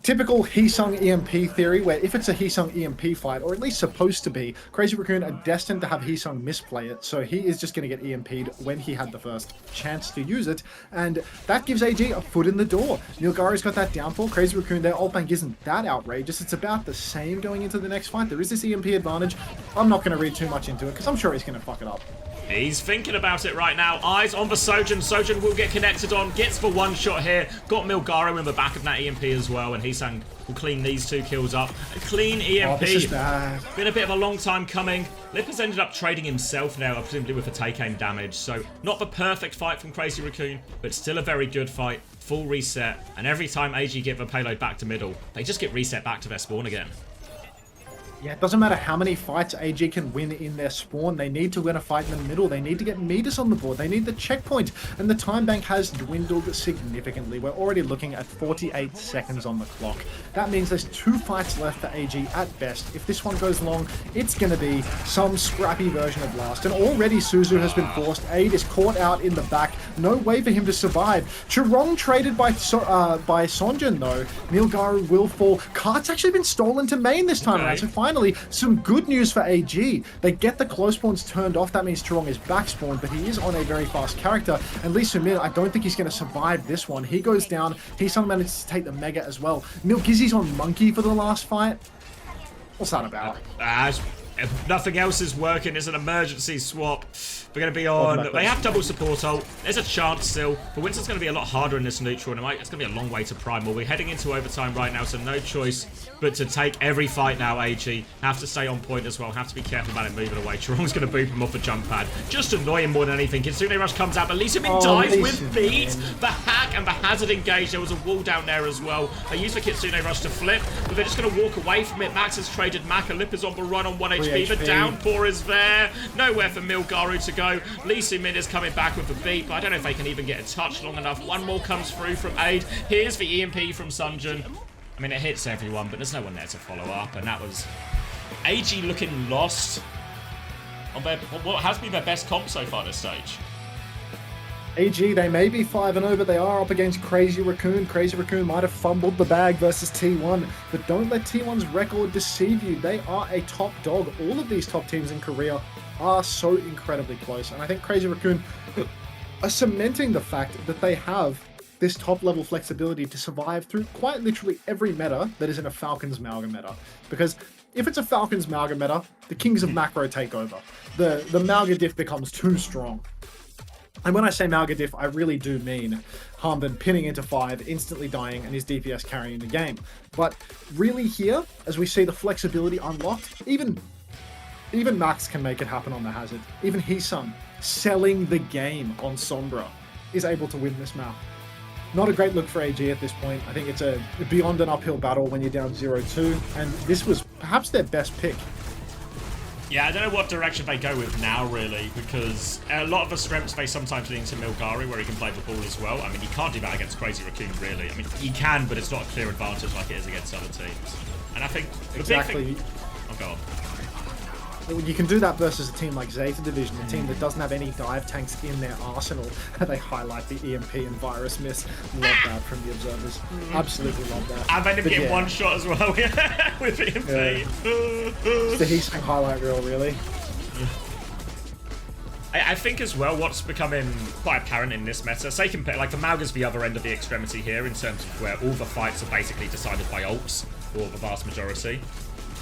Typical Heesung EMP theory, where if it's a Heesung EMP fight, or at least supposed to be, Crazy Raccoon are destined to have Heesung misplay it, so he is just going to get EMP'd when he had the first chance to use it, and that gives AG a foot in the door. Nilgari's got that downfall. Crazy Raccoon, their ult bank isn't that outrageous. It's about the same going into the next fight. There is this EMP advantage. I'm not going to read too much into it, because I'm sure he's going to fuck it up. He's thinking about it right now. Eyes on the Sojin. Sojin will get connected on. Gets the one shot here. Got Milgaro in the back of that EMP as well. And Heesang will clean these 2 kills up. A clean EMP. Oh, this is bad. Been a bit of a long time coming. Lip has ended up trading himself now, presumably with the take-aim damage. So not the perfect fight from Crazy Raccoon, but still a very good fight. Full reset. And every time AG get the payload back to middle, they just get reset back to their spawn again. Yeah, it doesn't matter how many fights AG can win in their spawn. They need to win a fight in the middle. They need to get meters on the board. They need the checkpoint. And the time bank has dwindled significantly. We're already looking at 48 seconds on the clock. That means there's 2 fights left for AG at best. If this one goes long, it's going to be some scrappy version of last. And already Suzu has been forced. Aid is caught out in the back. No way for him to survive. Chirong traded by Sonjin, though. Nilgaru will fall. Cart's actually been stolen to main this time around. So finally, some good news for AG. They get the close spawns turned off. That means Chirong is back spawned, but he is on a very fast character. And Lee Sumin, I don't think he's going to survive this one. He goes down. Heesung manages to take the Mega as well. Nilgizzy's on Monkey for the last fight. What's that about? If nothing else is working, it's an emergency swap. We're going to be on... They have double support ult. There's a chance still. But Winston's going to be a lot harder in this neutral, and it's going to be a long way to Primal. We're heading into overtime right now, so no choice but to take every fight now, AG. Have to stay on point as well. Have to be careful about it moving away. Chirong's going to boop him off the jump pad. Just annoy him more than anything. Kitsune Rush comes out, but Lee Sumin dies with beat. The hack and the hazard engage. There was a wall down there as well. They use the Kitsune Rush to flip, but they're just going to walk away from it. Max has traded Maka. Lip is on the run on 1 HP. The downpour is there. Nowhere for Milgaru to go. Lee Sumin is coming back with the beat, but I don't know if they can even get a touch long enough. One more comes through from Aid. Here's the EMP from Sunjin. I mean, it hits everyone, but there's no one there to follow up, and that was AG looking lost on what has been their best comp so far this stage. AG, they may be 5-0, but they are up against Crazy Raccoon. Crazy Raccoon might have fumbled the bag versus T1, but don't let T1's record deceive you. They are a top dog. All of these top teams in Korea are so incredibly close, and I think Crazy Raccoon are cementing the fact that they have this top-level flexibility to survive through quite literally every meta that is in a Falcons Malga meta. Because if it's a Falcons Malga meta, the Kings of Macro take over. The Malga diff becomes too strong. And when I say Malga diff, I really do mean Harmbin pinning into 5, instantly dying, and his DPS carrying the game. But really here, as we see the flexibility unlocked, even Max can make it happen on the hazard. Even Heesung, selling the game on Sombra, is able to win this map. Not a great look for AG at this point. I think it's a beyond an uphill battle when you're down 0-2, and this was perhaps their best pick. Yeah, I don't know what direction they go with now, really, because a lot of the strengths they sometimes lean to Milgari, where he can play the ball as well. I mean, he can't do that against Crazy Raccoon, really. I mean, he can, but it's not a clear advantage like it is against other teams. And I think the big thing... Oh, God. You can do that versus a team like Zeta Division, a team that doesn't have any dive tanks in their arsenal. They highlight the EMP and Virus Miss. Love that from the observers. Absolutely love that. And then getting one shot as well with EMP. It's the Heesang highlight reel, really. I think as well what's becoming quite apparent in this meta, say compare like the Mauga's the other end of the extremity here in terms of where all the fights are basically decided by ults, or the vast majority.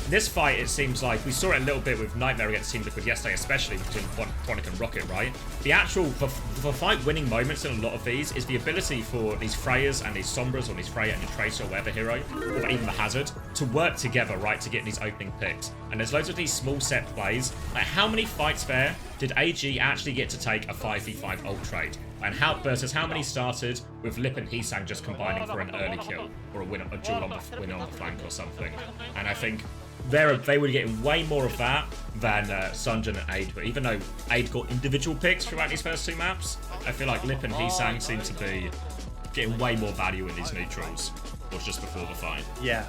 This fight, it seems like, we saw it a little bit with Nightmare against Team Liquid yesterday, especially between Chronic and Rocket, right? The actual, the fight-winning moments in a lot of these is the ability for these Freyas and these Sombras, or these Freya and your Tracer, or whatever hero, or even the Hazard, to work together, right, to get these opening picks. And there's loads of these small set plays. Like, how many fights there did AG actually get to take a 5v5 ult trade? And versus how many started with Lip and Heesang just combining for an early kill, or a win on the flank or something? And I think they were getting way more of that than Sunjin and Aid. But even though Aid got individual picks throughout these first two maps, I feel like Lip and Heesang seem to be getting way more value in these neutrals, or just before the fight. Yeah.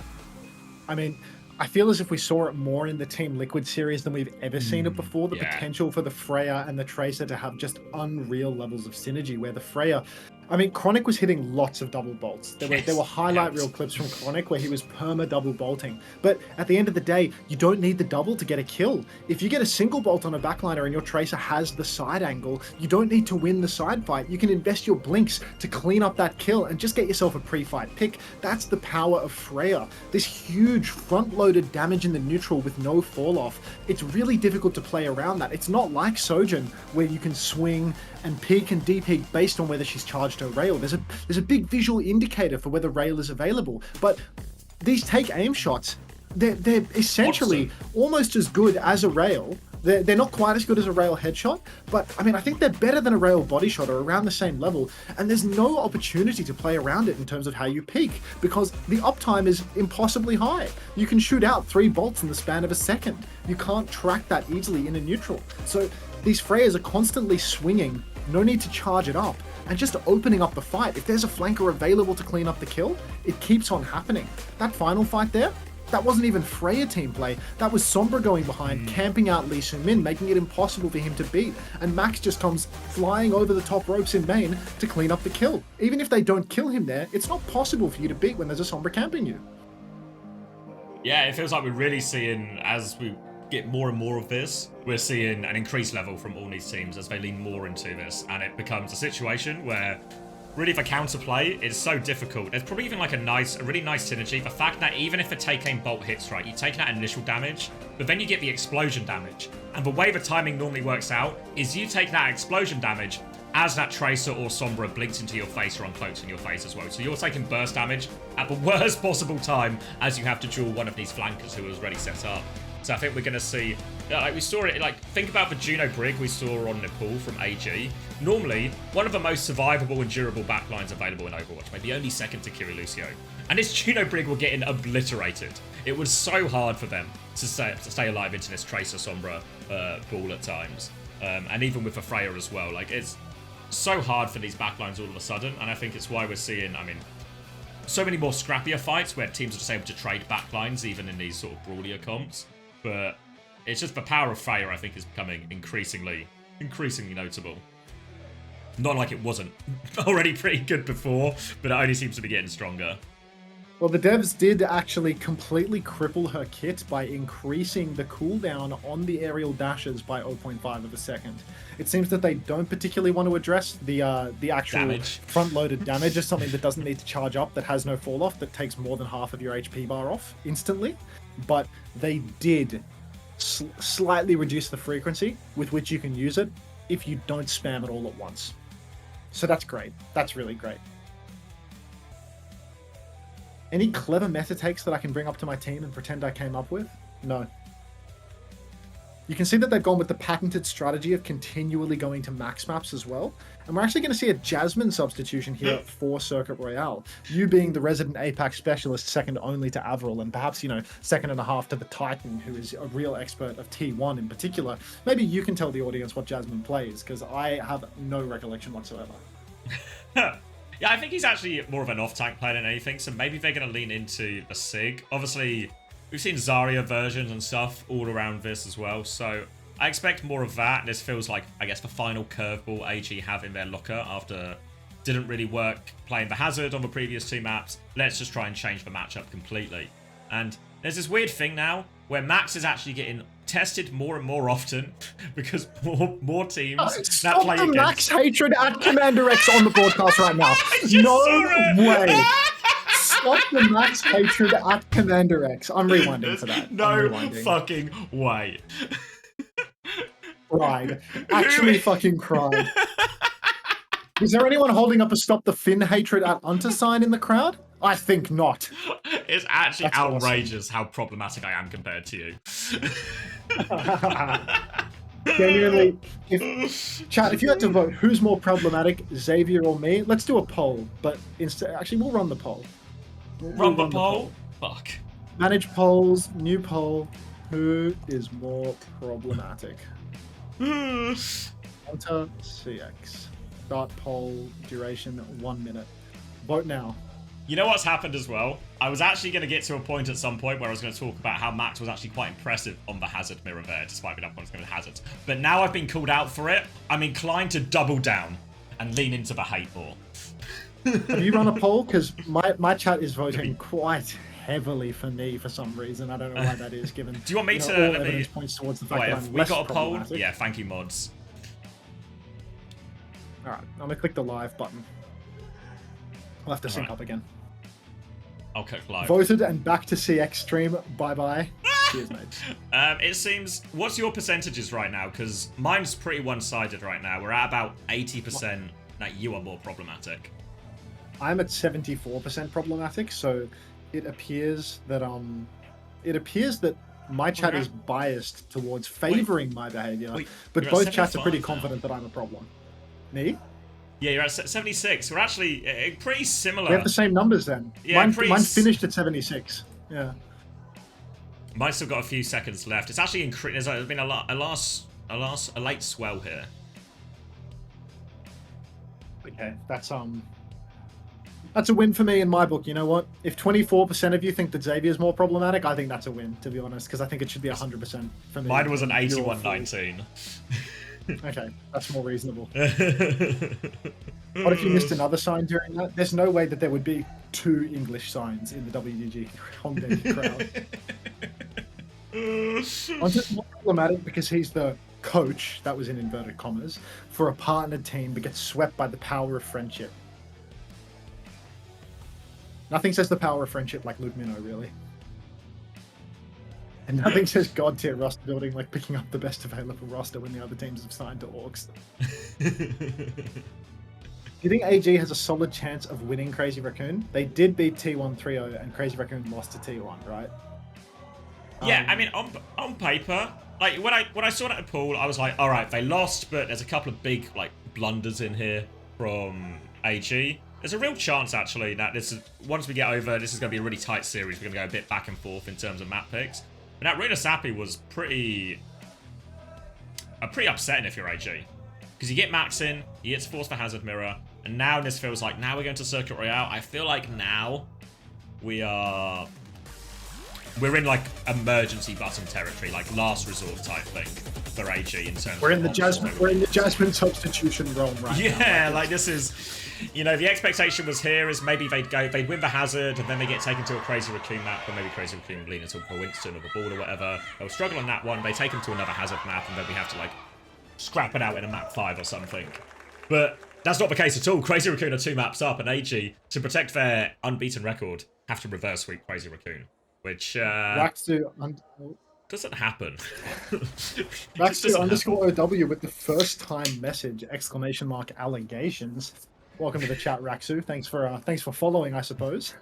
I mean, I feel as if we saw it more in the Team Liquid series than we've ever seen it before. The potential for the Freya and the Tracer to have just unreal levels of synergy, where the Freya... I mean, Chronic was hitting lots of double bolts. There were highlight reel clips from Chronic where he was perma double bolting. But at the end of the day, you don't need the double to get a kill. If you get a single bolt on a backliner and your Tracer has the side angle, you don't need to win the side fight. You can invest your blinks to clean up that kill and just get yourself a pre-fight pick. That's the power of Freya. This huge front-loaded damage in the neutral with no fall-off. It's really difficult to play around that. It's not like Sojin, where you can swing and peek and de-peek based on whether she's charged her rail. There's a big visual indicator for whether rail is available, but these take aim shots, they're essentially almost as good as a rail. They're not quite as good as a rail headshot, but I mean, I think they're better than a rail body shot, or around the same level, and there's no opportunity to play around it in terms of how you peak, because the uptime is impossibly high. You can shoot out 3 bolts in the span of a second. You can't track that easily in a neutral. So these Freyas are constantly swinging, no need to charge it up, and just opening up the fight. If there's a flanker available to clean up the kill, it keeps on happening. That final fight there, that wasn't even Freya team play. That was Sombra going behind, camping out Lee Seung-min, making it impossible for him to beat. And Max just comes flying over the top ropes in main to clean up the kill. Even if they don't kill him there, it's not possible for you to beat when there's a Sombra camping you. Yeah, it feels like we're really seeing, as we get more and more of this, we're seeing an increased level from all these teams as they lean more into this, and it becomes a situation where really the counterplay is so difficult. There's probably even like a really nice synergy. The fact that even if a take aim bolt hits right, you take that initial damage, but then you get the explosion damage. And the way the timing normally works out is you take that explosion damage as that Tracer or Sombra blinks into your face or uncloaks in your face as well. So you're taking burst damage at the worst possible time as you have to duel one of these flankers who is already set up. So I think we're going to see, like we saw it, like think about the Juno Brig we saw on Nepal from AG. Normally, one of the most survivable and durable backlines available in Overwatch, maybe only second to Kiri Lucio. And this Juno Brig were getting obliterated. It was so hard for them to stay alive into this Tracer Sombra ball at times. And even with the Freya as well. Like, it's so hard for these backlines all of a sudden. And I think it's why we're seeing, I mean, so many more scrappier fights where teams are just able to trade backlines, even in these sort of brawlier comps. But it's just the power of Freya, I think, is becoming increasingly notable. Not like it wasn't already pretty good before, but it only seems to be getting stronger. Well, the devs did actually completely cripple her kit by increasing the cooldown on the aerial dashes by 0.5 of a second. It seems that they don't particularly want to address the actual front-loaded damage as something that doesn't need to charge up, that has no fall-off, that takes more than half of your HP bar off instantly. But they did slightly reduce the frequency with which you can use it if you don't spam it all at once. So that's great. That's really great. Any clever meta takes that I can bring up to my team and pretend I came up with? No. You can see that they've gone with the patented strategy of continually going to max maps as well. And we're actually going to see a Jasmine substitution here for Circuit Royale. You being the resident APAC specialist, second only to Avril, and perhaps, you know, second and a half to the Titan, who is a real expert of T1 in particular. Maybe you can tell the audience what Jasmine plays, because I have no recollection whatsoever. Yeah, I think he's actually more of an off-tank player than anything, so maybe they're going to lean into a Sig. Obviously, We've seen Zarya versions and stuff all around this as well, so I expect more of that. This feels like, I guess, the final curveball AG have in their locker after didn't really work playing the Hazard on the previous 2 maps. Let's just try and change the matchup completely. And there's this weird thing now where Max is actually getting tested more and more often because more teams that play the against... Max hatred at CommanderX on the broadcast right now. No way. Stop the Max hatred at CommanderX. I'm rewinding for that. No fucking way. Cried. Actually fucking cried. Is there anyone holding up a stop the Finn hatred at Unter sign in the crowd? I think not. It's actually That's outrageous how problematic I am compared to you. Genuinely, if you had to vote who's more problematic, Xavier or me, let's do a poll. But instead, actually, we'll run the poll. Run the poll? Fuck. Manage polls, new poll. Who is more problematic? Unter CX. Start poll, duration 1 minute. Vote now. You know what's happened as well? I was actually going to get to a point at some point where I was going to talk about how Max was actually quite impressive on the Hazard mirror there, despite being up on his Hazards. But now I've been called out for it, I'm inclined to double down and lean into the hate more. Have you run a poll? Because my chat is voting quite heavily for me for some reason. I don't know why that is, given. Do you want me to? All evidence points towards the fact that I'm we less got a poll? problematic. Yeah, thank you, mods. All right, I'm gonna click the live button. I'll have to sync up again. I'll click live. Voted and back to CX stream. Bye bye. Cheers, mate. It seems. What's your percentages right now? Because mine's pretty one-sided right now. We're at about 80% that you are more problematic. I'm at 74% problematic, so it appears that my chat is biased towards favoring my behavior, but both chats are pretty confident that I'm a problem. Me? Yeah, you're at 76. We're actually pretty similar. We have the same numbers then. Yeah, mine's finished at 76. Yeah. Mine's still got a few seconds left. It's actually increased. There's been a late swell here. Okay, that's a win for me in my book. You know what? If 24% of you think that Xavier's more problematic, I think that's a win, to be honest, because I think it should be 100% for me. Mine was an 81-19. Okay, that's more reasonable. What if you missed another sign during that? There's no way that there would be 2 English signs in the WDG Hongdae crowd. Unter's more problematic because he's the coach, that was in inverted commas, for a partnered team but gets swept by the power of friendship. Nothing says the power of friendship like Luke Minnow, really. And nothing says god tier roster building like picking up the best available roster when the other teams have signed to orcs. Do you think AG has a solid chance of winning Crazy Raccoon? They did beat T1 3-0 and Crazy Raccoon lost to T1, right? Yeah, I mean, on paper, like when I saw that pool, I was like, all right, they lost, but there's a couple of big like blunders in here from AG. There's a real chance actually that once we get over, this is going to be a really tight series. We're going to go a bit back and forth in terms of map picks. But that Runa Sappy was pretty upsetting if you're AG. Because you get Max in, he gets forced for Hazard Mirror, and now this feels like, now we're going to Circuit Royale. I feel like now we're in like emergency button territory, like last resort type thing for AG in terms we're of in the Jasmine substitution realm right now. Yeah, like this is, you know, the expectation was here is maybe they'd win the Hazard and then they get taken to a Crazy Raccoon map, or maybe Crazy Raccoon lean into a Winston or the Ball or whatever. They'll struggle on that one, they take them to another Hazard map, and then we have to like scrap it out in a map 5 or something. But that's not the case at all. Crazy Raccoon are 2 maps up, and AG, to protect their unbeaten record, have to reverse sweep Crazy Raccoon, which doesn't happen. Raksu_OW with the first time message, ! Allegations. Welcome to the chat, Raksu. Thanks for following, I suppose.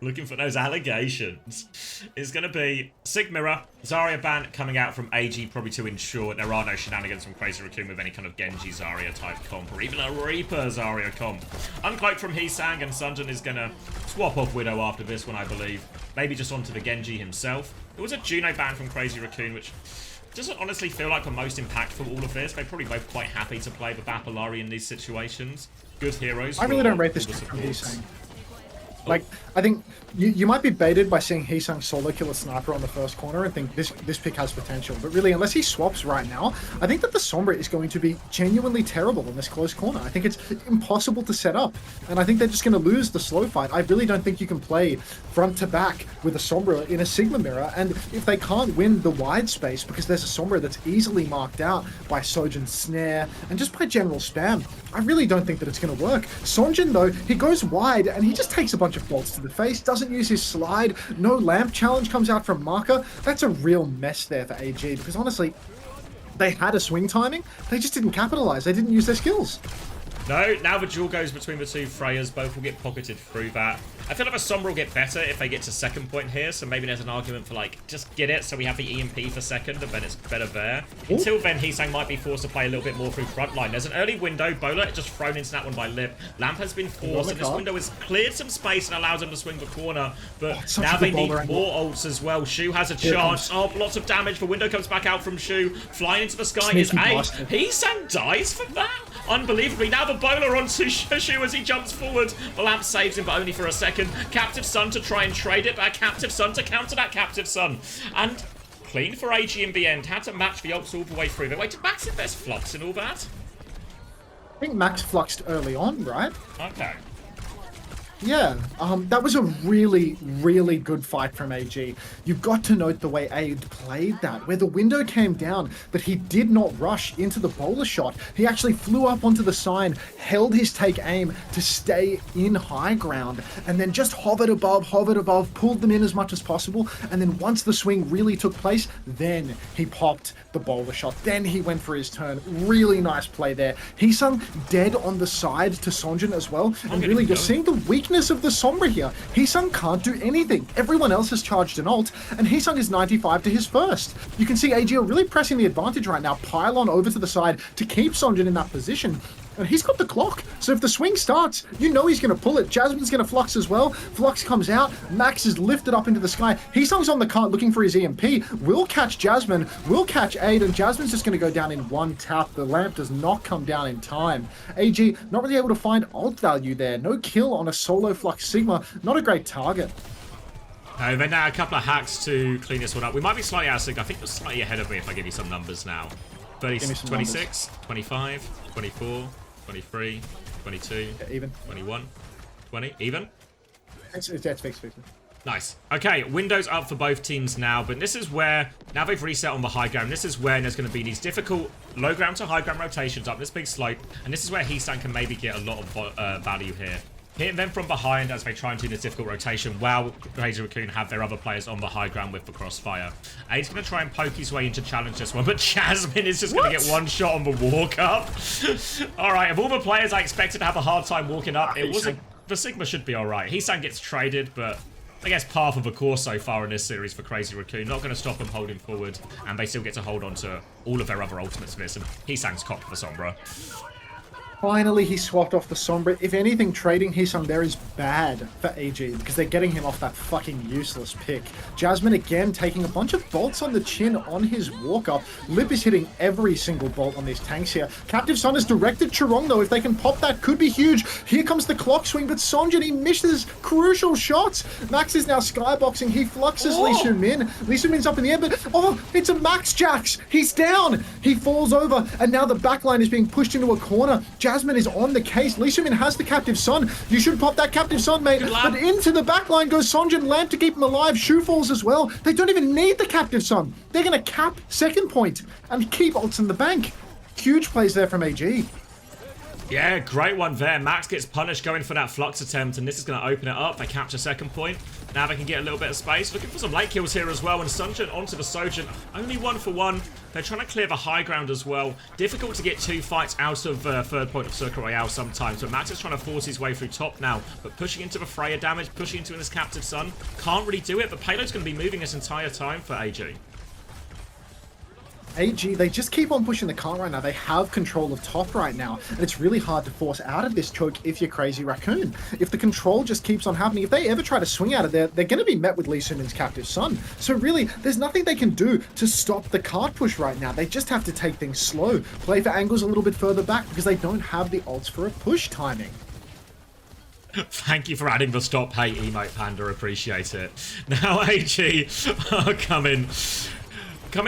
Looking for those allegations. It's going to be Sig Mirror, Zarya ban coming out from AG, probably to ensure there are no shenanigans from Crazy Raccoon with any kind of Genji Zarya type comp, or even a Reaper Zarya comp. Uncloaked from Heesang, and Sunjun is going to swap off Widow after this one, I believe. Maybe just onto the Genji himself. There was a Juno ban from Crazy Raccoon, which doesn't honestly feel like the most impactful all of this. They're probably both quite happy to play the Bapalari in these situations. Good heroes. I really don't rate this from Heesang. Like, I think you might be baited by seeing Heesung solo kill a sniper on the first corner and think this pick has potential. But really, unless he swaps right now, I think that the Sombra is going to be genuinely terrible in this close corner. I think it's impossible to set up. And I think they're just going to lose the slow fight. I really don't think you can play front to back with a Sombra in a Sigma mirror. And if they can't win the wide space because there's a Sombra that's easily marked out by Sojin's snare and just by general spam, I really don't think that it's going to work. Sonjin, though, he goes wide and he just takes a bunch of bolts to the face, doesn't use his slide, no lamp challenge comes out from Marker. That's a real mess there for AG, because honestly, they had a swing timing, they just didn't capitalize, they didn't use their skills. No, now the duel goes between the two Freyas. Both will get pocketed through that. I feel like the Sombra will get better if they get to second point here, so maybe there's an argument for, like, just get it so we have the EMP for second, and then it's better there. Ooh. Until then, Heesang might be forced to play a little bit more through frontline. There's an early window. Bowler just thrown into that one by Lip. Lamp has been forced, and this window has cleared some space and allows them to swing the corner, but now they need more ults as well. Shu has a chance. Oh, lots of damage. The window comes back out from Shu. Flying into the sky is A. Heesang dies for that? Unbelievably. Now the Bowler onto Shu as he jumps forward. The Lamp saves him, but only for a second. Captive Sun to try and trade it, but a Captive Sun to counter that Captive Sun. And clean for AG in the end. Had to match the ults all the way through. But wait, did Max invest Flux and all that? I think Max fluxed early on, right? Okay. Yeah, that was a really, really good fight from AG. You've got to note the way Aid played that, where the window came down, but he did not rush into the bowler shot. He actually flew up onto the sign, held his take aim to stay in high ground, and then just hovered above, pulled them in as much as possible, and then once the swing really took place, then he popped the bowler shot. Then he went for his turn. Really nice play there. Heesung dead on the side to Sonjin as well, and really you're seeing the weakness of the Sombra here. Heesung can't do anything. Everyone else has charged an ult, and Heesung is 95 to his first. You can see AG are really pressing the advantage right now. Pylon over to the side to keep Sonjin in that position. And he's got the clock. So if the swing starts, you know he's going to pull it. Jasmine's going to flux as well. Flux comes out. Max is lifted up into the sky. Heesung's on the cart looking for his EMP. Will catch Jasmine. Will catch Aid. And Jasmine's just going to go down in one tap. The lamp does not come down in time. AG not really able to find ult value there. No kill on a solo Flux Sigma. Not a great target. Then now a couple of hacks to clean this one up. We might be slightly out of sync. I think you're slightly ahead of me if I give you some numbers now. 26, numbers. 25, 24, 23, 22, yeah, even. 21, 20, even? It's fixed. Nice. Okay, windows up for both teams now, but this is where, now they've reset on the high ground, this is where there's going to be these difficult low ground to high ground rotations up this big slope, and this is where Heesang can maybe get a lot of value here. Hitting them from behind as they try and do this difficult rotation while Crazy Raccoon have their other players on the high ground with the crossfire. Aid's going to try and poke his way in to challenge this one, but Jasmine is just going to get one shot on the walk up. Alright, of all the players I expected to have a hard time walking up, it wasn't. The Sigma should be alright. Heesang gets traded, but I guess par for the course so far in this series for Crazy Raccoon. Not going to stop them holding forward, and they still get to hold on to all of their other ultimates for this, and Heesang's cocked for Sombra. Finally, he swapped off the Sombra. If anything, trading Heesung there is bad for AG because they're getting him off that fucking useless pick. Jasmine again taking a bunch of bolts on the chin on his walk-up. Lip is hitting every single bolt on these tanks here. Captive Sun has directed Chirong, though. If they can pop that, could be huge. Here comes the clock swing, but Sonjin, he misses crucial shots. Max is now skyboxing. He fluxes Lee Soo-min. Lee Soo-min's up in the air, but it's a Max Jax. He's down. He falls over, and now the backline is being pushed into a corner. Jasmine is on the case. Lee Soo-min has the Captive Sun. You should pop that Captive Sun, mate. But into the backline goes Sonjin. Lamp to keep him alive. Shu falls as well. They don't even need the Captive Sun. They're going to cap second point and keep ults in the bank. Huge plays there from AG. Yeah, great one there. Max gets punished going for that flux attempt, and this is going to open it up. They capture second point. Now they can get a little bit of space. Looking for some late kills here as well, and Sunjin onto the Sojin. Only 1 for 1. They're trying to clear the high ground as well. Difficult to get 2 fights out of third point of Circle Royale sometimes, but Max is trying to force his way through top now, but pushing into the Freya damage, pushing into this Captive Sun. Can't really do it, but Payload's going to be moving this entire time for AG. AG, they just keep on pushing the cart right now. They have control of top right now, and it's really hard to force out of this choke if you're Crazy Raccoon. If the control just keeps on happening, if they ever try to swing out of there, they're going to be met with Lee Soo-min's Captive Sun. So really, there's nothing they can do to stop the cart push right now. They just have to take things slow, play for angles a little bit further back, because they don't have the ults for a push timing. Thank you for adding the stop hate emote, Panda. Appreciate it. Now AG are coming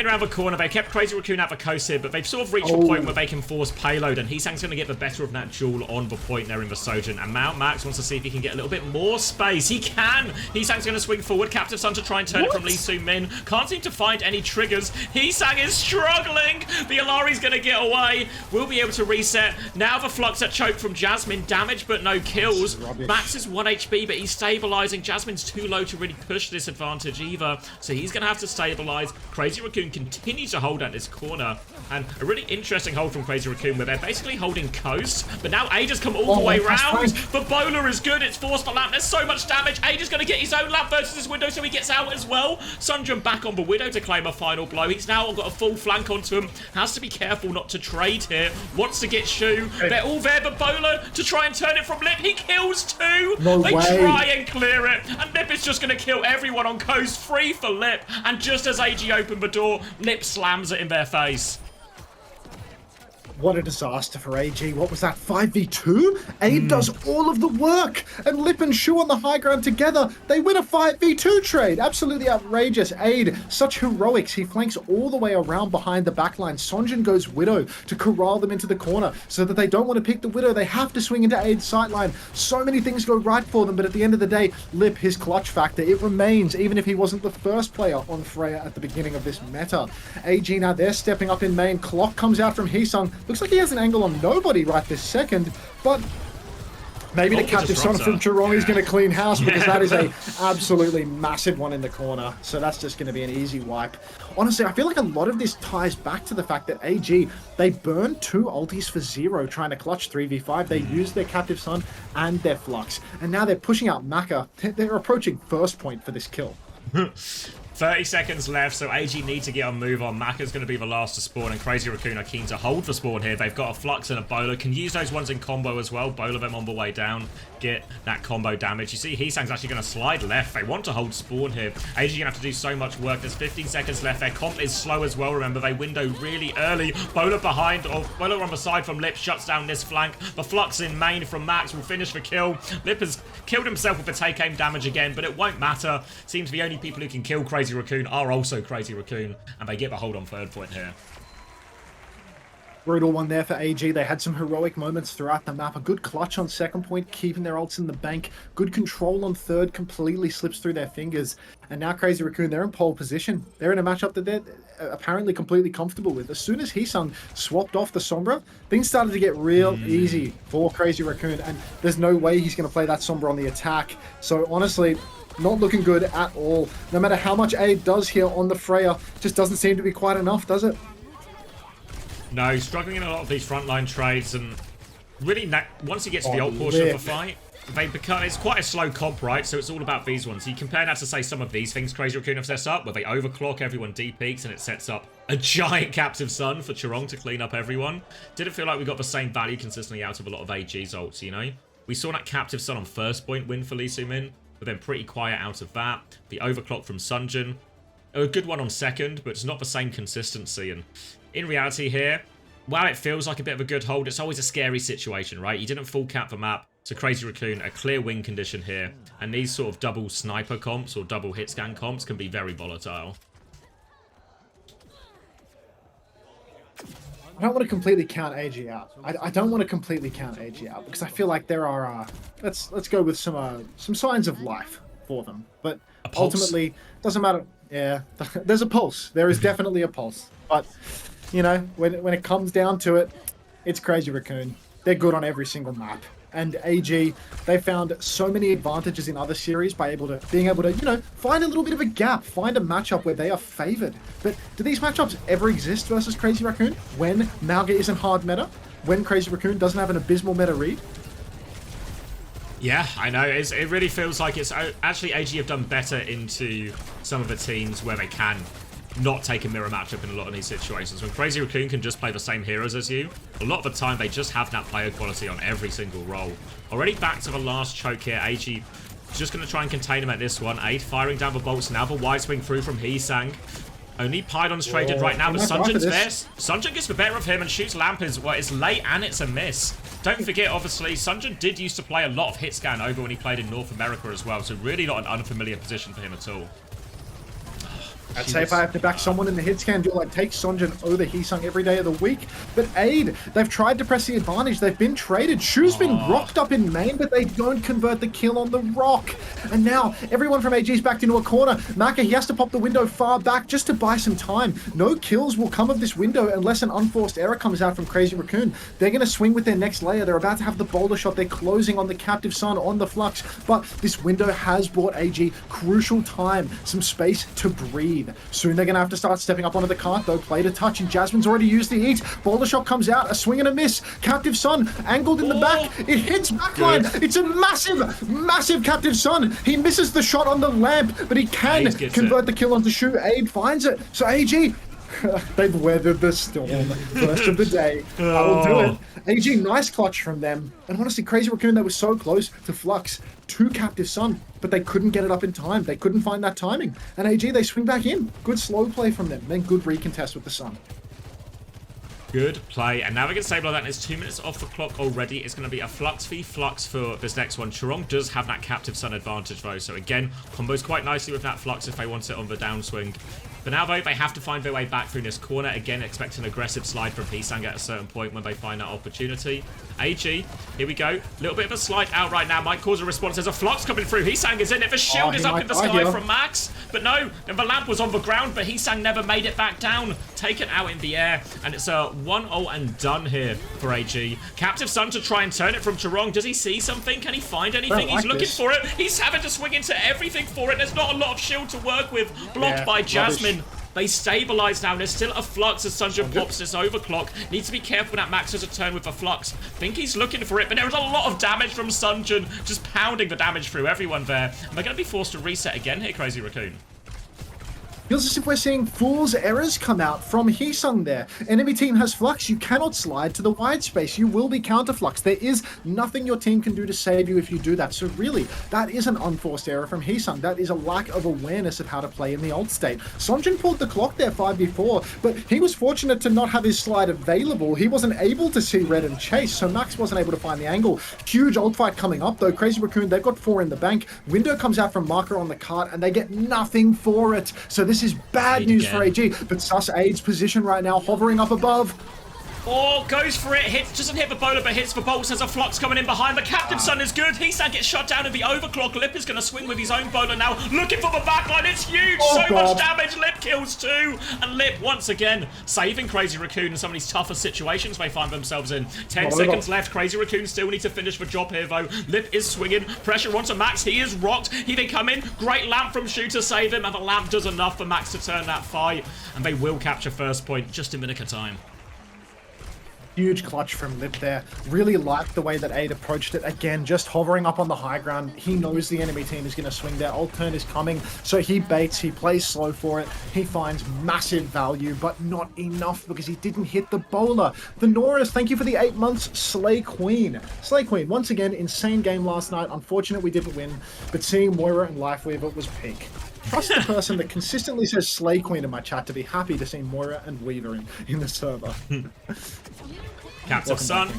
around the corner. They kept Crazy Raccoon out the coast here, but they've sort of reached a point where they can force payload, and Heesang's going to get the better of that duel on the point there in the Sojin. And Mount Max wants to see if he can get a little bit more space. He can! Heesang's going to swing forward. Captive Sun to try and turn it from Lee Soo-min. Can't seem to find any triggers. Heesang is struggling! The Alari's going to get away. We'll be able to reset. Now the Flux at choke from Jasmine. Damage, but no kills. Max is 1 HP, but he's stabilizing. Jasmine's too low to really push this advantage either, so he's going to have to stabilize. Crazy Raccoon continues to hold at this corner, and a really interesting hold from Crazy Raccoon where they're basically holding coast, but now Ada's come all the way round. The bowler is good. It's forced the lamp. There's so much damage. Ada's going to get his own lamp versus his Widow, so he gets out as well. Sunjun back on the Widow to claim a final blow. He's now got a full flank onto him. Has to be careful not to trade here. Wants to get Shu. They're all there. The bowler to try and turn it from Lip. He kills two. They try and clear it, and Lip is just going to kill everyone on coast. Free for Lip, and just as AG opened the door, Lip slams it in their face. What a disaster for AG. What was that, 5v2? Abe does all of the work, and Lip and Shu on the high ground together. They win a 5v2 trade. Absolutely outrageous. Aid, such heroics. He flanks all the way around behind the backline. Sonjin goes Widow to corral them into the corner so that they don't want to pick the Widow. They have to swing into Aid's sightline. So many things go right for them, but at the end of the day, Lip, his clutch factor, it remains, even if he wasn't the first player on Freya at the beginning of this meta. AG now, they're stepping up in main. Clock comes out from Heesung. Looks like he has an angle on nobody right this second, but maybe the Captive Sun from Toronto is going to clean house, because that is a absolutely massive one in the corner. So that's just going to be an easy wipe. Honestly, I feel like a lot of this ties back to the fact that AG, they burned 2 ultis for 0 trying to clutch 3v5. They used their Captive Sun and their Flux, and now they're pushing out Maka. They're approaching first point for this kill. 30 seconds left, so AG need to get a move on. Maka's going to be the last to spawn, and Crazy Raccoon are keen to hold the spawn here. They've got a Flux and a Bowler. Can use those ones in combo as well. Bowler them on the way down. Get that combo damage. You see, Heesang's actually going to slide left. They want to hold spawn here. AG going to have to do so much work. There's 15 seconds left. Their comp is slow as well, remember. They window really early. Bowler behind, or Bowler on the side from Lip, shuts down this flank. The Flux in main from Max will finish the kill. Lip has killed himself with the take-aim damage again, but it won't matter. Seems the only people who can kill Crazy Raccoon are also Crazy Raccoon, and they get the hold on third point here. Brutal one there for AG. They had some heroic moments throughout the map. A good clutch on second point, keeping their ults in the bank. Good control on third, completely slips through their fingers. And now Crazy Raccoon, they're in pole position. They're in a matchup that they're apparently completely comfortable with. As soon as Heesung swapped off the Sombra, things started to get real easy for Crazy Raccoon, and there's no way he's going to play that Sombra on the attack. So honestly, not looking good at all. No matter how much aid does here on the Freya, just doesn't seem to be quite enough, does it? No, struggling in a lot of these frontline trades, and really once he gets to the ult portion of the fight, it's quite a slow comp, right? So it's all about these ones. You compare that to, say, some of these things Crazy Raccoon have set up, where they overclock, everyone D-peaks, and it sets up a giant Captive Sun for Chirong to clean up everyone. Didn't feel like we got the same value consistently out of a lot of AG's ults, you know? We saw that Captive Sun on first point win for Lee Soo-min, but then pretty quiet out of that. The overclock from Sunjun, a good one on second, but it's not the same consistency. And in reality here, while it feels like a bit of a good hold, it's always a scary situation, right? You didn't full cap the map, so Crazy Raccoon, a clear win condition here. And these sort of double sniper comps or double hit scan comps can be very volatile. I don't want to completely count AG out. I don't want to completely count AG out, because I feel like there are let's go with some signs of life for them. But ultimately, doesn't matter. Yeah, there's a pulse. There is definitely a pulse. But you know, when it comes down to it, it's Crazy Raccoon. They're good on every single map. And AG, they found so many advantages in other series by being able to, you know, find a little bit of a gap, find a matchup where they are favored. But do these matchups ever exist versus Crazy Raccoon? When Malga isn't hard meta? When Crazy Raccoon doesn't have an abysmal meta read? Yeah, I know. It really feels like it's... Actually, AG have done better into some of the teams where they can not take a mirror matchup in a lot of these situations. When Crazy Raccoon can just play the same heroes as you, a lot of the time they just have that player quality on every single role. Already back to the last choke here. AG just going to try and contain him at this one. 8 firing down the bolts. Now the wide swing through from Heesang. Only Pylon's traded right now, but Sunjin's there. Sunjin gets the better of him and shoots Lamp as well. It's late and it's a miss. Don't forget, obviously, Sunjin did used to play a lot of hit scan over when he played in North America as well, so really not an unfamiliar position for him at all. I'd say if I have to back someone in the hit scan duel, I'd take Sunjin over Heesung every day of the week. But Aid, they've tried to press the advantage. They've been traded. Shu's been rocked up in main, but they don't convert the kill on the rock. And now everyone from AG's backed into a corner. Maka, he has to pop the window far back just to buy some time. No kills will come of this window unless an unforced error comes out from Crazy Raccoon. They're going to swing with their next layer. They're about to have the boulder shot. They're closing on the Captive Sun, on the Flux. But this window has bought AG crucial time, some space to breathe. Soon they're going to have to start stepping up onto the cart, though. Play to touch, and Jasmine's already used the eat. Boulder shot comes out, a swing and a miss. Captive Sun angled in the back. It hits backline. Good. It's a massive, massive Captive Sun. He misses the shot on the lamp, but he can convert the kill onto Shu. Aid finds it. So AG, they've weathered the storm. First of the day. I will do it. AG, nice clutch from them. And honestly, Crazy Raccoon, they were so close to Flux, to Captive Sun, but they couldn't get it up in time. They couldn't find that timing. And AG, they swing back in. Good slow play from them. Then good recontest with the Sun. Good play. And now we can stabilize that. And it's 2 minutes off the clock already. It's going to be a Flux v Flux for this next one. Chorong does have that Captive Sun advantage, though. So again, combos quite nicely with that Flux if they want it on the downswing. For now, though, they have to find their way back through this corner. Again, expect an aggressive slide from Heesang at a certain point when they find that opportunity. AG, here we go. A little bit of a slide out right now. Might cause a response. There's a Flux coming through. Heesang is in it. The shield is up in the sky from Max. But no, and the lamp was on the ground, but Heesang never made it back down. Taken out in the air. And it's a 1-0 and done here for AG. Captive Sun to try and turn it from Chorong. Does he see something? Can he find anything? He's looking for it. He's having to swing into everything for it. There's not a lot of shield to work with. Blocked by Jasmine. They stabilize now. There's still a Flux as Sunjin pops this overclock. Needs to be careful that Max has a turn with a Flux. Think he's looking for it, but there's a lot of damage from Sunjin. Just pounding the damage through everyone there. And they're going to be forced to reset again here, Crazy Raccoon. Feels as if we're seeing fool's errors come out from Heesung there. Enemy team has Flux. You cannot slide to the wide space. You will be counter-flux. There is nothing your team can do to save you if you do that. So really, that is an unforced error from Heesung. That is a lack of awareness of how to play in the ult state. Sunjin pulled the clock there 5v4, but he was fortunate to not have his slide available. He wasn't able to see red and chase, so Max wasn't able to find the angle. Huge ult fight coming up, though. Crazy Raccoon, they've got 4 in the bank. Window comes out from Marker on the cart, and they get nothing for it. So this is bad news for AG, but Sus Aid's position right now, hovering up above. Oh, goes for it. Hits, doesn't hit the bowler, but hits the bolts. There's a Flux coming in behind. The Captive Sun is good. Heesang gets shot down in the overclock. Lip is going to swing with his own bowler now. Looking for the backline. It's huge. Much damage. Lip kills 2. And Lip, once again, saving Crazy Raccoon in some of these tougher situations they find themselves in. 10 seconds left. Crazy Raccoon still need to finish the job here, though. Lip is swinging. Pressure onto Max. He is rocked. He then come in. Great lamp from Shu to save him. And the lamp does enough for Max to turn that fight. And they will capture first point just in the nick of time. Huge clutch from Lip there. Really liked the way that Aid approached it. Again, just hovering up on the high ground. He knows the enemy team is going to swing there. Ult turn is coming, so he baits. He plays slow for it. He finds massive value, but not enough because he didn't hit the bowler. The Norris, thank you for the 8 months. Slay Queen. Slay Queen, once again, insane game last night. Unfortunate we didn't win, but seeing Moira and Lifeweaver was peak. Trust the person that consistently says Slay Queen in my chat to be happy to see Moira and Weaver in the server. Captive Sun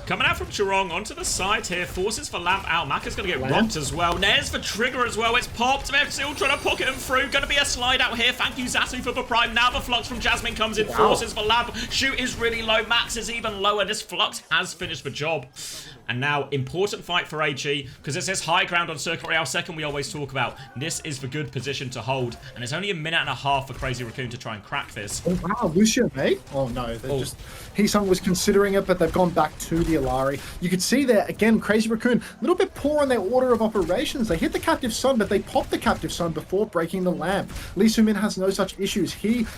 coming out from Chorong onto the side here. Forces for lamp out. Maka's going to get rocked as well. There's the trigger as well. It's popped. They're still trying to pocket him through. Going to be a slide out here. Thank you, Zatu, for the prime. Now the Flux from Jasmine comes in. Forces for lamp. Shoot is really low. Max is even lower. This Flux has finished the job. And now, important fight for AG, because it's this high ground on Circuit Royale second we always talk about. This is the good position to hold. And it's only a minute and a half for Crazy Raccoon to try and crack this. Oh, wow. Lucio, mate? Oh, no. They're just... Heesung was considering it, but they've gone back to the Alari. You could see there, again, Crazy Raccoon, a little bit poor on their order of operations. They hit the Captive Sun, but they popped the Captive Sun before breaking the lamp. Lee Soo-min has no such issues.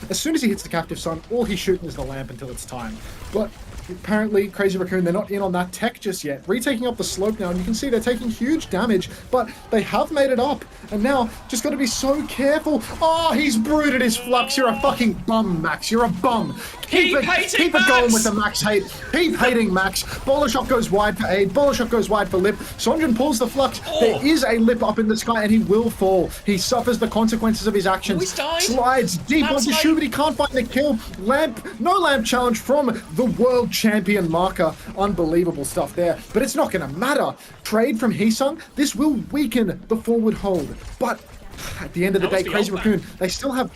As soon as he hits the Captive Sun, all he's shooting is the lamp until it's time. But apparently, Crazy Raccoon, they're not in on that tech just yet. Retaking up the slope now, and you can see they're taking huge damage, but they have made it up. And now, just got to be so careful. Oh, he's brooded his Flux. You're a fucking bum, Max. You're a bum. Keep it going with the Max hate. Keep hating Max. Bowler shot goes wide for Aid. Bowler shot goes wide for Lip. Sonjin pulls the flux. There is a Lip up in the sky and he will fall. He suffers the consequences of his actions. Slides deep onto Shu, but he can't find the kill. No lamp challenge from the world champion marker. Unbelievable stuff there. But it's not going to matter. Trade from Heesung. This will weaken the forward hold. But at the end of the day, Crazy Raccoon, they still have...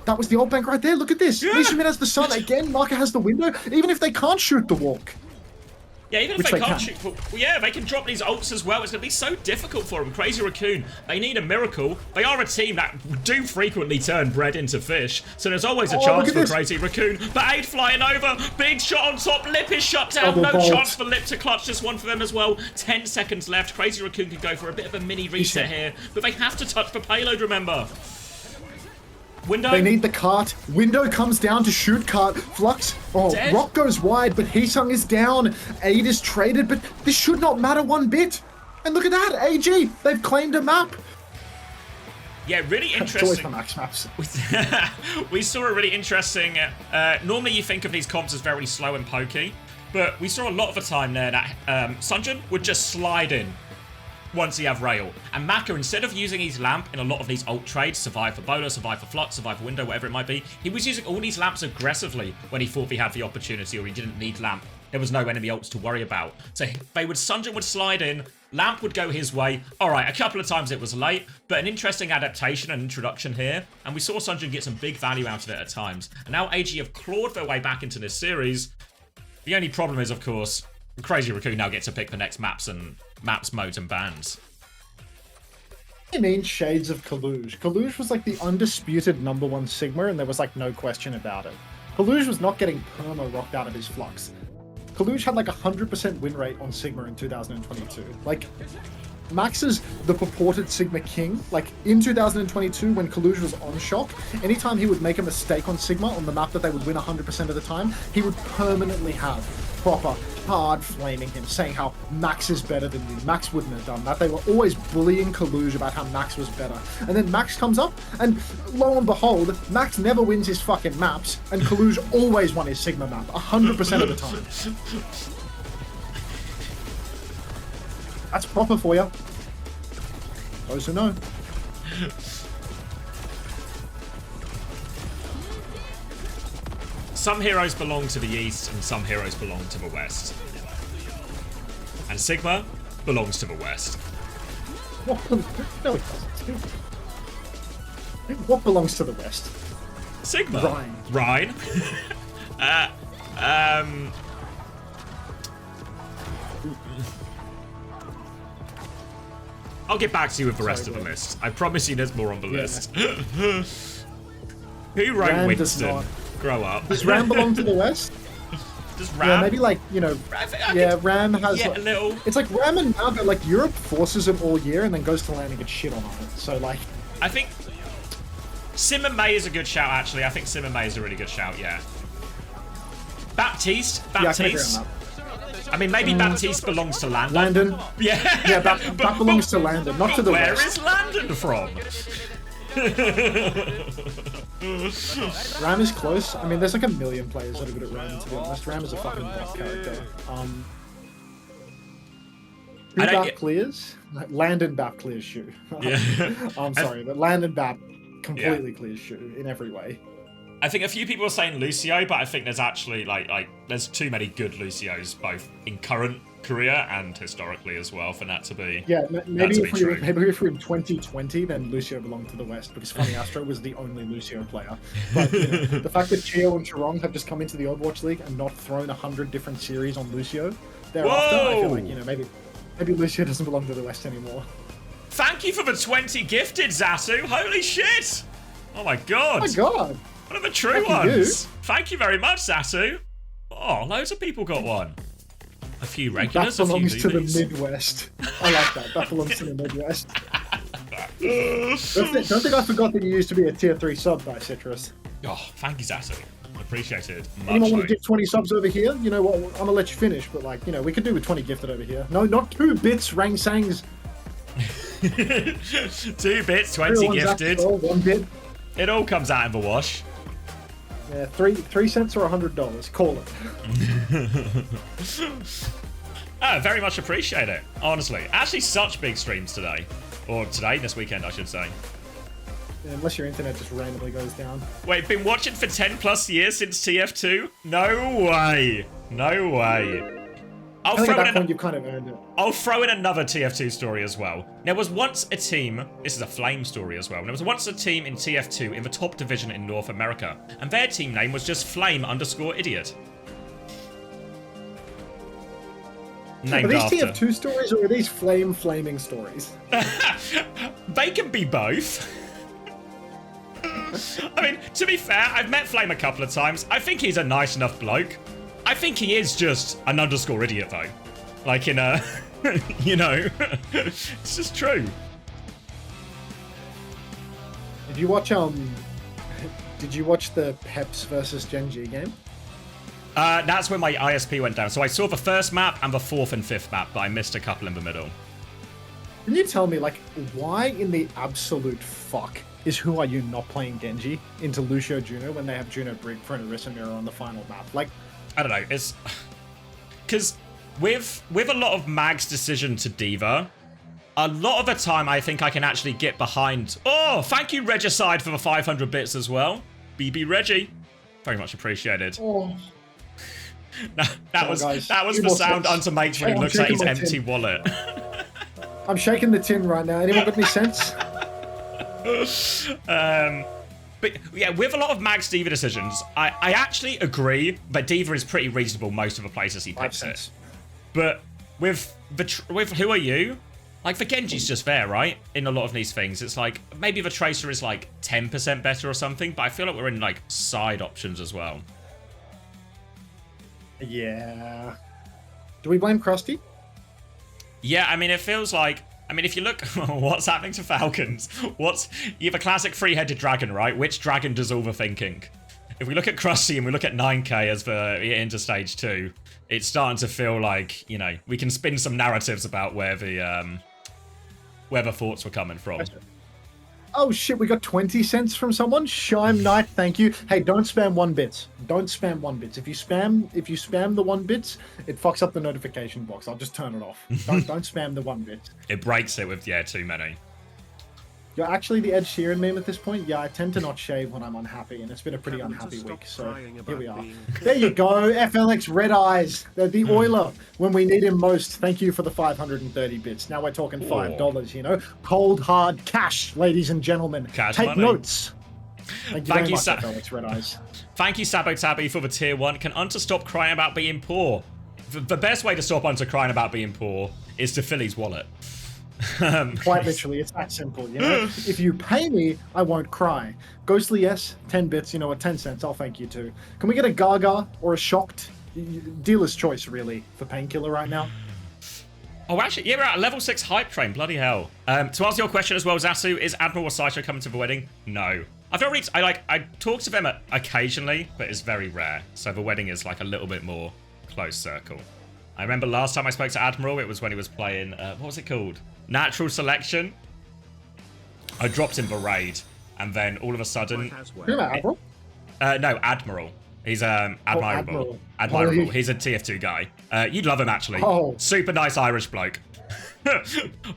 That was the ult bank right there. Look at this. Lee Min has the sun again. Marker has the window. Even if they can't shoot the walk. Yeah, even if they can't shoot... Well, yeah, they can drop these ults as well. It's going to be so difficult for them. Crazy Raccoon, they need a miracle. They are a team that do frequently turn bread into fish. So there's always a chance for Crazy Raccoon. But Aid flying over. Big shot on top. Lip is shut down. No chance for Lip to clutch this one for them as well. 10 seconds left. Crazy Raccoon could go for a bit of a mini reset here. But they have to touch the payload, remember. Window. They need the cart. Window comes down to shoot cart. Flux. Oh, dead. Rock goes wide, but Heesung is down. Aid is traded, but this should not matter one bit. And look at that. AG, they've claimed a map. Yeah, really interesting. Max maps. We saw a really interesting... normally you think of these comps as very slow and pokey, but we saw a lot of the time there that Sonjin would just slide in once he have rail. And Maka, instead of using his lamp in a lot of these ult trades, survive for Bowler, survive for Flux, survive for Window, whatever it might be, he was using all these lamps aggressively when he thought he had the opportunity or he didn't need lamp. There was no enemy ults to worry about. So Sonjin would slide in, lamp would go his way. All right, a couple of times it was late, but an interesting adaptation and introduction here. And we saw Sonjin get some big value out of it at times. And now AG have clawed their way back into this series. The only problem is, of course, Crazy Raccoon now gets to pick the next maps, modes, and bans. I mean, shades of Kaluge. Kaluge was like the undisputed #1 Sigma, and there was like no question about it. Kaluge was not getting perma rocked out of his flux. Kaluge had like 100% win rate on Sigma in 2022. Like, Max is the purported Sigma king. Like, in 2022, when Kaluge was on Shock, anytime he would make a mistake on Sigma on the map that they would win 100% of the time, he would permanently have proper hard flaming him, saying how Max is better than you. Max wouldn't have done that. They were always bullying Kaluge about how Max was better. And then Max comes up, and lo and behold, Max never wins his fucking maps, and Kaluge always won his Sigma map, 100% of the time. That's proper for you. Those who know. Some heroes belong to the east and some heroes belong to the west. And Sigma belongs to the west. No, it doesn't. What belongs to the west? Sigma. Rhine. I'll get back to you with the rest of the list. I promise you there's more on the list. Who wrote Winston? Grow up. Does Ram belong to the west? Does Ram? Yeah, maybe like, you know, Ram has a little. It's like Ram and Naga, like Europe forces him all year and then goes to land and gets shit on it. So like, I think Sim and May is a good shout actually. I think Sim and May is a really good shout, yeah. Baptiste. I mean, maybe Baptiste belongs to Landon. Yeah. Yeah, that belongs to Landon, not to the west. Where is Landon from? Ram is close. I mean, there's like a million players that are good at Ram, to be honest. Ram is a fucking bot character. Who Bap clears? Landon Bap clears Shu. Yeah. I'm sorry, but Landon Bap completely clears Shu in every way. I think a few people are saying Lucio, but I think there's actually like there's too many good Lucios, both in current Korea and historically as well, for that to be. Yeah, maybe if we were in 2020, then Lucio belonged to the west because Funny Astro was the only Lucio player. But you know, the fact that Chio and Chirong have just come into the Overwatch League and not thrown 100 different series on Lucio thereafter, I feel like, you know, maybe Lucio doesn't belong to the west anymore. Thank you for the 20 gifted, Zasu. Holy shit! Oh my god. Oh my god. One of the true ones. Thank you very much, Zasu. Oh, loads of people got one. A few regulars, that belongs to the Midwest. I like that. That belongs to the Midwest. Don't think I forgot that you used to be a tier 3 sub by Citrus. Oh, thank you, Zasu. Appreciate it. Anyone want to give 20 subs over here? You know what? I'm gonna let you finish, but like, you know, we could do with 20 gifted over here. No, not 2 bits, Rang Sangs. 2 bits, 20 gifted. 1 bit. It all comes out in the wash. Yeah, 3 cents or $100. Call it. Oh, very much appreciate it, honestly. Actually, such big streams today. Or today, this weekend, I should say. Yeah, unless your internet just randomly goes down. Wait, been watching for 10 plus years since TF2? No way. No way. I think at that point you've kind of earned it. I'll throw in another TF2 story as well. There was once a team, this is a Flame story as well, there was once a team in TF2 in the top division in North America, and their team name was just Flame_Idiot. Named are these after. TF2 stories or are these flaming stories? They can be both. I mean, to be fair, I've met Flame a couple of times. I think he's a nice enough bloke. I think he is just an _idiot, though. Like in a, you know, it's just true. Did you watch the Peps versus Gen G game? That's when my ISP went down. So I saw the first map and the fourth and fifth map, but I missed a couple in the middle. Can you tell me, like, why in the absolute fuck is Who Are You not playing Genji into Lucio Juno when they have Juno Brig for an Orisa mirror on the final map? Like, I don't know. It's because with a lot of Mag's decision to Diva, a lot of the time I think I can actually get behind. Oh, thank you, Regicide, for the 500 bits as well. BB Reggie, very much appreciated. oh, that was the sound Unter makes when he looks at his empty wallet. I'm shaking the tin right now. Anyone got any sense? But yeah, with a lot of Mag's Diva decisions, I actually agree that Diva is pretty reasonable most of the places he picks it. But with Who Are You? Like, the Genji's just there, right? In a lot of these things. It's like, maybe the Tracer is like 10% better or something, but I feel like we're in like side options as well. Yeah. Do we blame Krusty? Yeah, I mean, it feels like... I mean, if you look... what's happening to Falcons? You have a classic three-headed dragon, right? Which dragon does all the thinking? If we look at Krusty and we look at 9K as the into stage 2, it's starting to feel like, you know, we can spin some narratives about where the thoughts were coming from. Oh shit, we got 20 cents from someone. Shime Knight, thank you. Hey, don't spam 1 bits. Don't spam 1 bits. If you spam the 1 bits, it fucks up the notification box. I'll just turn it off. Don't spam the 1 bit. It breaks it with too many. You're actually the Ed Sheeran meme at this point. Yeah, I tend to not shave when I'm unhappy, and it's been a pretty unhappy week. So here we are. There you go, FLX Red Eyes. They're the Oiler when we need him most. Thank you for the 530 bits. Now we're talking $5. You know, cold hard cash, ladies and gentlemen. Cash Take money. Notes. Thank you very much, FLX Red Eyes. Thank you, Sabo Tabby, for the tier 1. Can Unter stop crying about being poor? The best way to stop Unter crying about being poor is to fill his wallet. Quite literally, it's that simple, you know? If you pay me, I won't cry. Ghostly, yes, 10 bits, you know what, 10 cents, I'll thank you too. Can we get a Gaga or a Shocked? Dealer's choice, really, for Painkiller right now. Oh, actually, yeah, we're at a level 6 hype train, bloody hell. To answer your question as well, Zasu, is Admiral or Saito coming to the wedding? No. I talk to them occasionally, but it's very rare. So the wedding is like a little bit more close circle. I remember last time I spoke to Admiral, it was when he was playing, what was it called? Natural Selection. I dropped in the raid, and then all of a sudden... You're about Admiral? No, Admiral. He's Admirable. Admirable. He's a TF2 guy. You'd love him, actually. Oh. Super nice Irish bloke.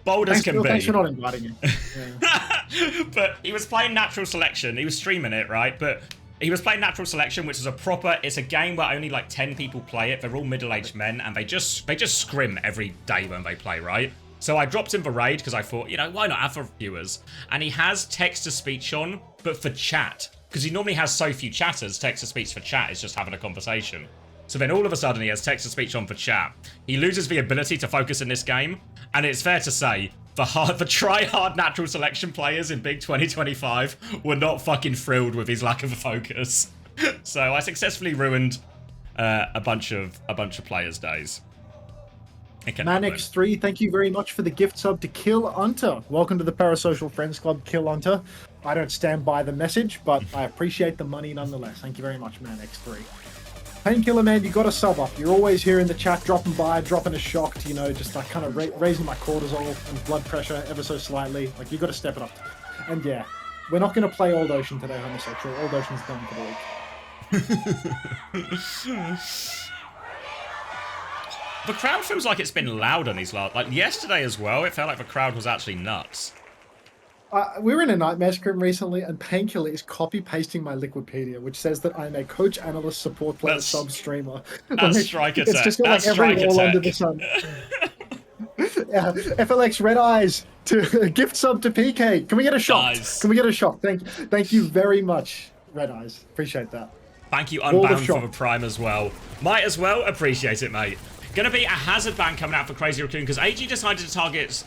Bold as can be. Thanks for not inviting him. Yeah. But he was playing Natural Selection. He was streaming it, right? But he was playing Natural Selection, which is it's a game where only like 10 people play it. They're all middle-aged men, and they just scrim every day when they play, right? So I dropped in the raid because I thought, you know, why not have for viewers? And he has text-to-speech on, but for chat. Because he normally has so few chatters, text-to-speech for chat is just having a conversation. So then all of a sudden he has text-to-speech on for chat. He loses the ability to focus in this game, and it's fair to say, the try-hard Natural Selection players in Big 2025 were not fucking thrilled with his lack of focus. So I successfully ruined a bunch of players' days. Manx3, thank you very much for the gift sub to Kill Unter. Welcome to the Parasocial Friends Club, Kill Unter. I don't stand by the message, but I appreciate the money nonetheless. Thank you very much, Manx3. Painkiller, man, you got to sub up. You're always here in the chat, dropping by, dropping a shocked, you know, just like kind of raising my cortisol and blood pressure ever so slightly. Like, you got to step it up. And yeah, we're not going to play Old Ocean today, homosexual. Old Ocean's done for the week. The crowd feels like it's been loud on these last... Like, yesterday as well, it felt like the crowd was actually nuts. We were in a Nightmare scrim recently, and Painkiller is copy-pasting my Liquipedia, which says that I'm a coach, analyst, support player, sub-streamer. That's Strike Attack. It's just got like every role under the sun. Yeah, FLX Red Eyes to gift sub to PK. Can we get a shot? Nice. Can we get a shot? Thank you very much, Red Eyes. Appreciate that. Thank you, Unbound, for the Prime as well. Might as well appreciate it, mate. Gonna be a hazard ban coming out for Crazy Raccoon because AG decided to target,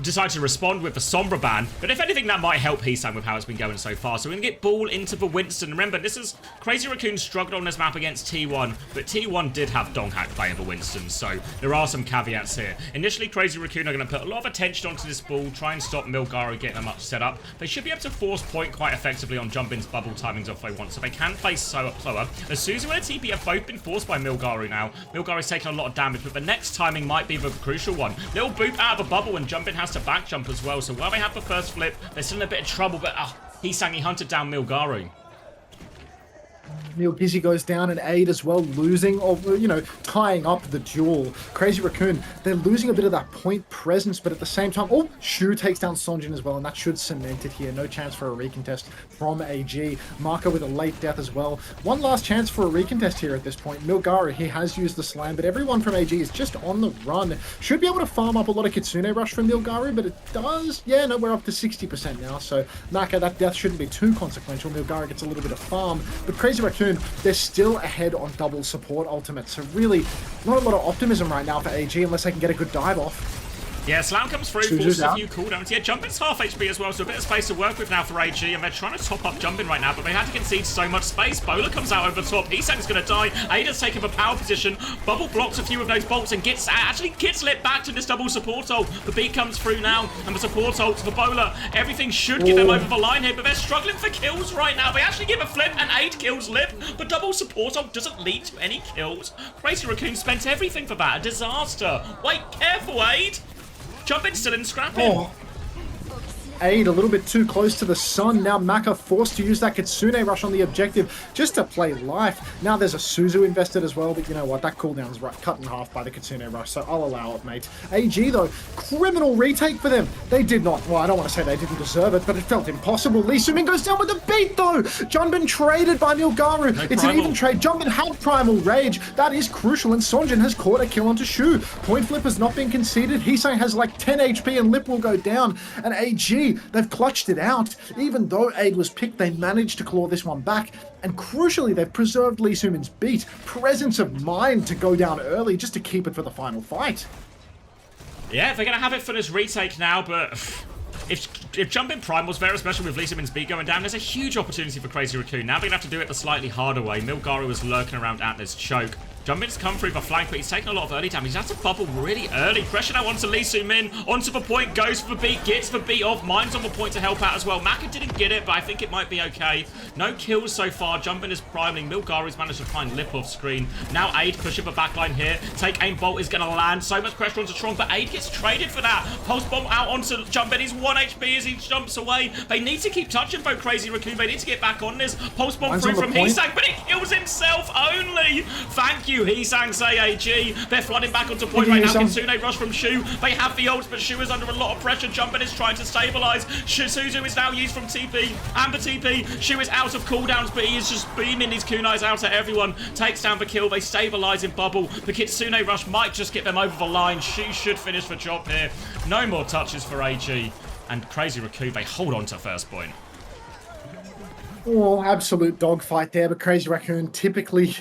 decided to respond with the Sombra ban, but if anything that might help Heesang with how it's been going so far. So we're going to get ball into the Winston. Remember, this is Crazy Raccoon struggled on this map against T1, but T1 did have Donghack playing the Winston, so there are some caveats here. Initially, Crazy Raccoon are going to put a lot of attention onto this ball, try and stop Milgaro getting them up set up. They should be able to force point quite effectively on Jumpin's bubble timings if they want, so they can play slower. Suzu and TP have both been forced by Milgaro now. Milgaro's taken a lot of damage, but the next timing might be the crucial one. Little boop out of a bubble and Jumpin has to back jump as well, so while they have the first flip, they're still in a bit of trouble, but he hunted down Milgaro. Gizzy goes down and Aid as well, losing or, you know, tying up the duel. Crazy Raccoon, they're losing a bit of that point presence, but at the same time, oh, Shu takes down Sonjin as well, and that should cement it here. No chance for a recontest from AG. Marco with a late death as well. One last chance for a recontest here at this point. Milgaro, he has used the slam, but everyone from AG is just on the run. Should be able to farm up a lot of Kitsune Rush from Milgaro, but it does, yeah, no, we're up to 60% now, so Naka, that death shouldn't be too consequential. Milgaro gets a little bit of farm, but Crazy Raccoon, they're still ahead on double support ultimates, so really not a lot of optimism right now for AG unless they can get a good dive off. Yeah, Slam comes through, forces a few cooldowns. Yeah, Jumpin's half HP as well, so a bit of space to work with now for AG, and they're trying to top up Jumpin right now, but they had to concede so much space. Bowler comes out over the top, Heesang's gonna die, Ada's taking the power position, Bubble blocks a few of those bolts and gets lit back to this double support ult. The beat comes through now, and the support ult to the Bowler. Everything should get them over the line here, but they're struggling for kills right now. They actually give a flip, and 8 kills Lip, but double support ult doesn't lead to any kills. Crazy Raccoon spent everything for that, a disaster. Wait, careful, Aid! Jumpin's still in scrapping. Oh. Aid a little bit too close to the sun. Now Maka forced to use that Kitsune Rush on the objective just to play life. Now there's a Suzu invested as well, but you know what? That cooldown's cut in half by the Kitsune Rush, so I'll allow it, mate. AG, though, criminal retake for them. They did not, well, I don't want to say they didn't deserve it, but it felt impossible. Lee Sumin goes down with a beat, though. Junbin traded by Milgaro. No it's primal. an even trade. Junbin had Primal Rage. That is crucial, and Sonjin has caught a kill onto Shu. Point flip has not been conceded. Heesang has like 10 HP, and Lip will go down. And AG, they've clutched it out. Even though Aid was picked, they managed to claw this one back. And crucially, they've preserved Lee Sumin's beat. Presence of mind to go down early just to keep it for the final fight. Yeah, they're going to have it for this retake now, but if Jumpin Prime was there, especially with Lee Sumin's beat going down, there's a huge opportunity for Crazy Raccoon. Now they're going to have to do it the slightly harder way. Milgaro is lurking around at this choke. Jumpin's come through the flank, but he's taken a lot of early damage. He's had to bubble really early. Pressure now onto Lee Sumin. Onto the point, goes for the beat, gets the beat off. Mine's on the point to help out as well. Maka didn't get it, but I think it might be okay. No kills so far. Jumpin is priming. Milgaro's managed to find Lip off screen. Now Aid pushing the backline here. Take aim bolt is going to land. So much pressure onto Trong, but Aid gets traded for that. Pulse bomb out onto Jumpin. He's 1 HP as he jumps away. They need to keep touching though, Crazy Raccoon. They need to get back on this. Pulse bomb through from Heesang, but he kills himself only. Thank you, Heesang, say AG. They're flooding back onto point right now. Kitsune Rush from Shu. They have the ult, but Shu is under a lot of pressure. Jumpin is trying to stabilize. Suzu is now used from TP. Amber TP. Shu is out of cooldowns, but he is just beaming these kunais out at everyone. Takes down the kill. They stabilize in bubble. The Kitsune Rush might just get them over the line. Shu should finish the job here. No more touches for AG. And Crazy Raccoon, they hold on to first point. Oh, absolute dogfight there, but Crazy Raccoon typically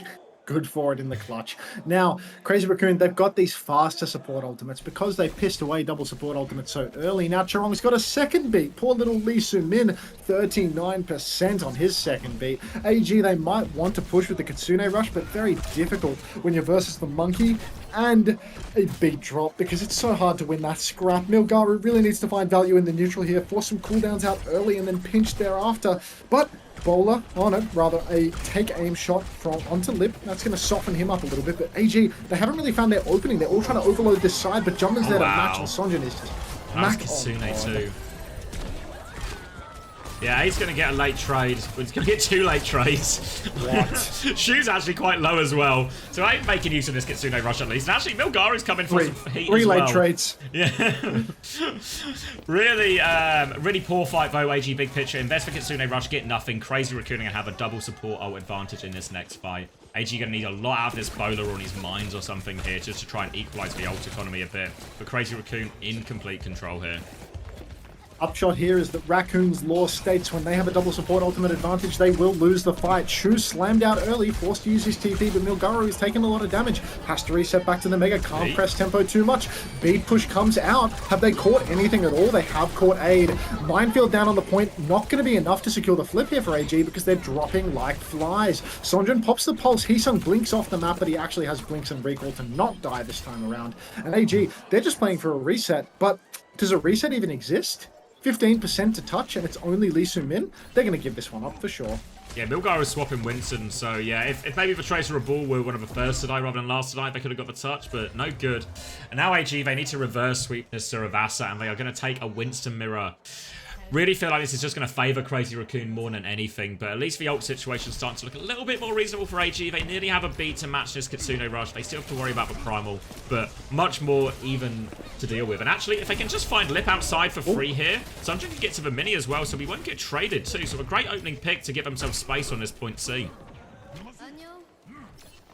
good for it in the clutch. Now, Crazy Raccoon, they've got these faster support ultimates because they pissed away double support ultimates so early. Now, Charong's got a second beat. Poor little Lee Sumin, 39% on his second beat. AG, they might want to push with the Kitsune Rush, but very difficult when you're versus the Monkey and a beat drop because it's so hard to win that scrap. Milgaro really needs to find value in the neutral here, force some cooldowns out early and then pinch thereafter. But Bowler, oh no, rather a take aim shot from onto Lip. That's going to soften him up a little bit, but AG, they haven't really found their opening. They're all trying to overload this side, but Jumpin's there to match, and Sonjin is just That was Kitsune too. Yeah, he's going to get a late trade. He's going to get 2 late trades. What? Shu's actually quite low as well. So I'm making use of this Kitsune Rush at least. And actually, Milgaru's coming for some heat Three as well. late trades. Yeah. really poor fight though, AG big picture. Invest for Kitsune Rush, get nothing. Crazy Raccoon going to have a double support ult advantage in this next fight. AG going to need a lot out of this bowler on his mines or something here just to try and equalize the ult economy a bit. But Crazy Raccoon in complete control here. Upshot here is that Raccoons law states when they have a double support ultimate advantage, they will lose the fight. Shu slammed out early, forced to use his TP, but Milgaru is taking a lot of damage. Has to reset back to the Mega, can't press tempo too much. Beat push comes out. Have they caught anything at all? They have caught aid. Minefield down on the point, not going to be enough to secure the flip here for AG because they're dropping like flies. Sonjin pops the pulse, Heesung blinks off the map, but he actually has blinks and recall to not die this time around. And AG, they're just playing for a reset, but does a reset even exist? 15% to touch, and it's only Lee Soo-min. They're going to give this one up for sure. Yeah, Milgaru is swapping Winston, so yeah, if maybe the Tracer or Ball were one of the first to die rather than last to die, they could have got the touch, but no good. And now AG, they need to reverse sweep this Saravasa, and they are going to take a Winston mirror. Really feel like this is just going to favour Crazy Raccoon more than anything, but at least the ult situation is starting to look a little bit more reasonable for AG. They nearly have a beat to match this Kitsune Rush. They still have to worry about the Primal, but much more even to deal with. And actually, if they can just find Lip outside for free here, Sunjin can get to the mini as well, so we won't get traded too. So a great opening pick to give themselves space on this point C.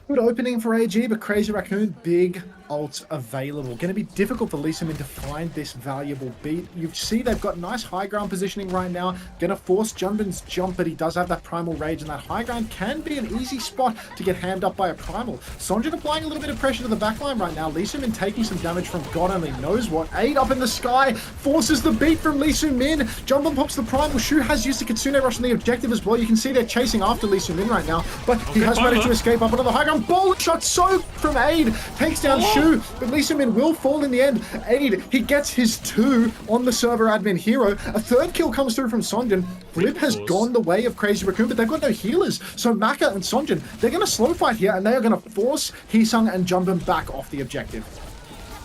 Good opening for AG, but Crazy Raccoon, big ults available. Going to be difficult for Lee Soo-min to find this valuable beat. You see they've got nice high ground positioning right now. Going to force Junbin's jump, but he does have that Primal Rage, and that high ground can be an easy spot to get hammed up by a Primal. Sonjin applying a little bit of pressure to the backline right now. Lee Soo-min taking some damage from God only knows what. Aid up in the sky, forces the beat from Lee Soo-min. Junbin pops the Primal. Shu has used the Kitsune Rush on the objective as well. You can see they're chasing after Lee Soo-min right now, but he has managed to escape up onto the high ground. Ball shot soaked from Aid, takes down Shu, but Lee Soo-min will fall in the end. Aid, he gets his 2 on the server admin hero. A third kill comes through from Sonjin. Flip has gone the way of Crazy Raccoon, but they've got no healers. So Maka and Sonjin, they're going to slow fight here, and they are going to force Heesung and Junbin back off the objective.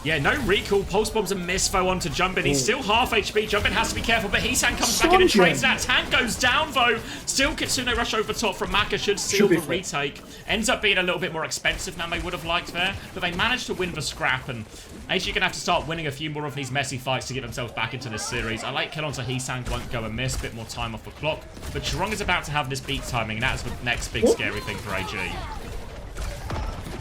Yeah, no recall. Pulse Bomb's a miss though onto Junbin. He's still half HP. Junbin has to be careful, but Heesang comes back in and trades that. Tank goes down though. Still Kitsune Rush over top from Maka should seal the retake. Ends up being a little bit more expensive than they would have liked there, but they managed to win the scrap, and actually going to have to start winning a few more of these messy fights to get themselves back into this series. I like kill onto Heesang, won't go amiss, bit more time off the clock, but Chirong is about to have this beat timing, and that's the next big scary thing for AG.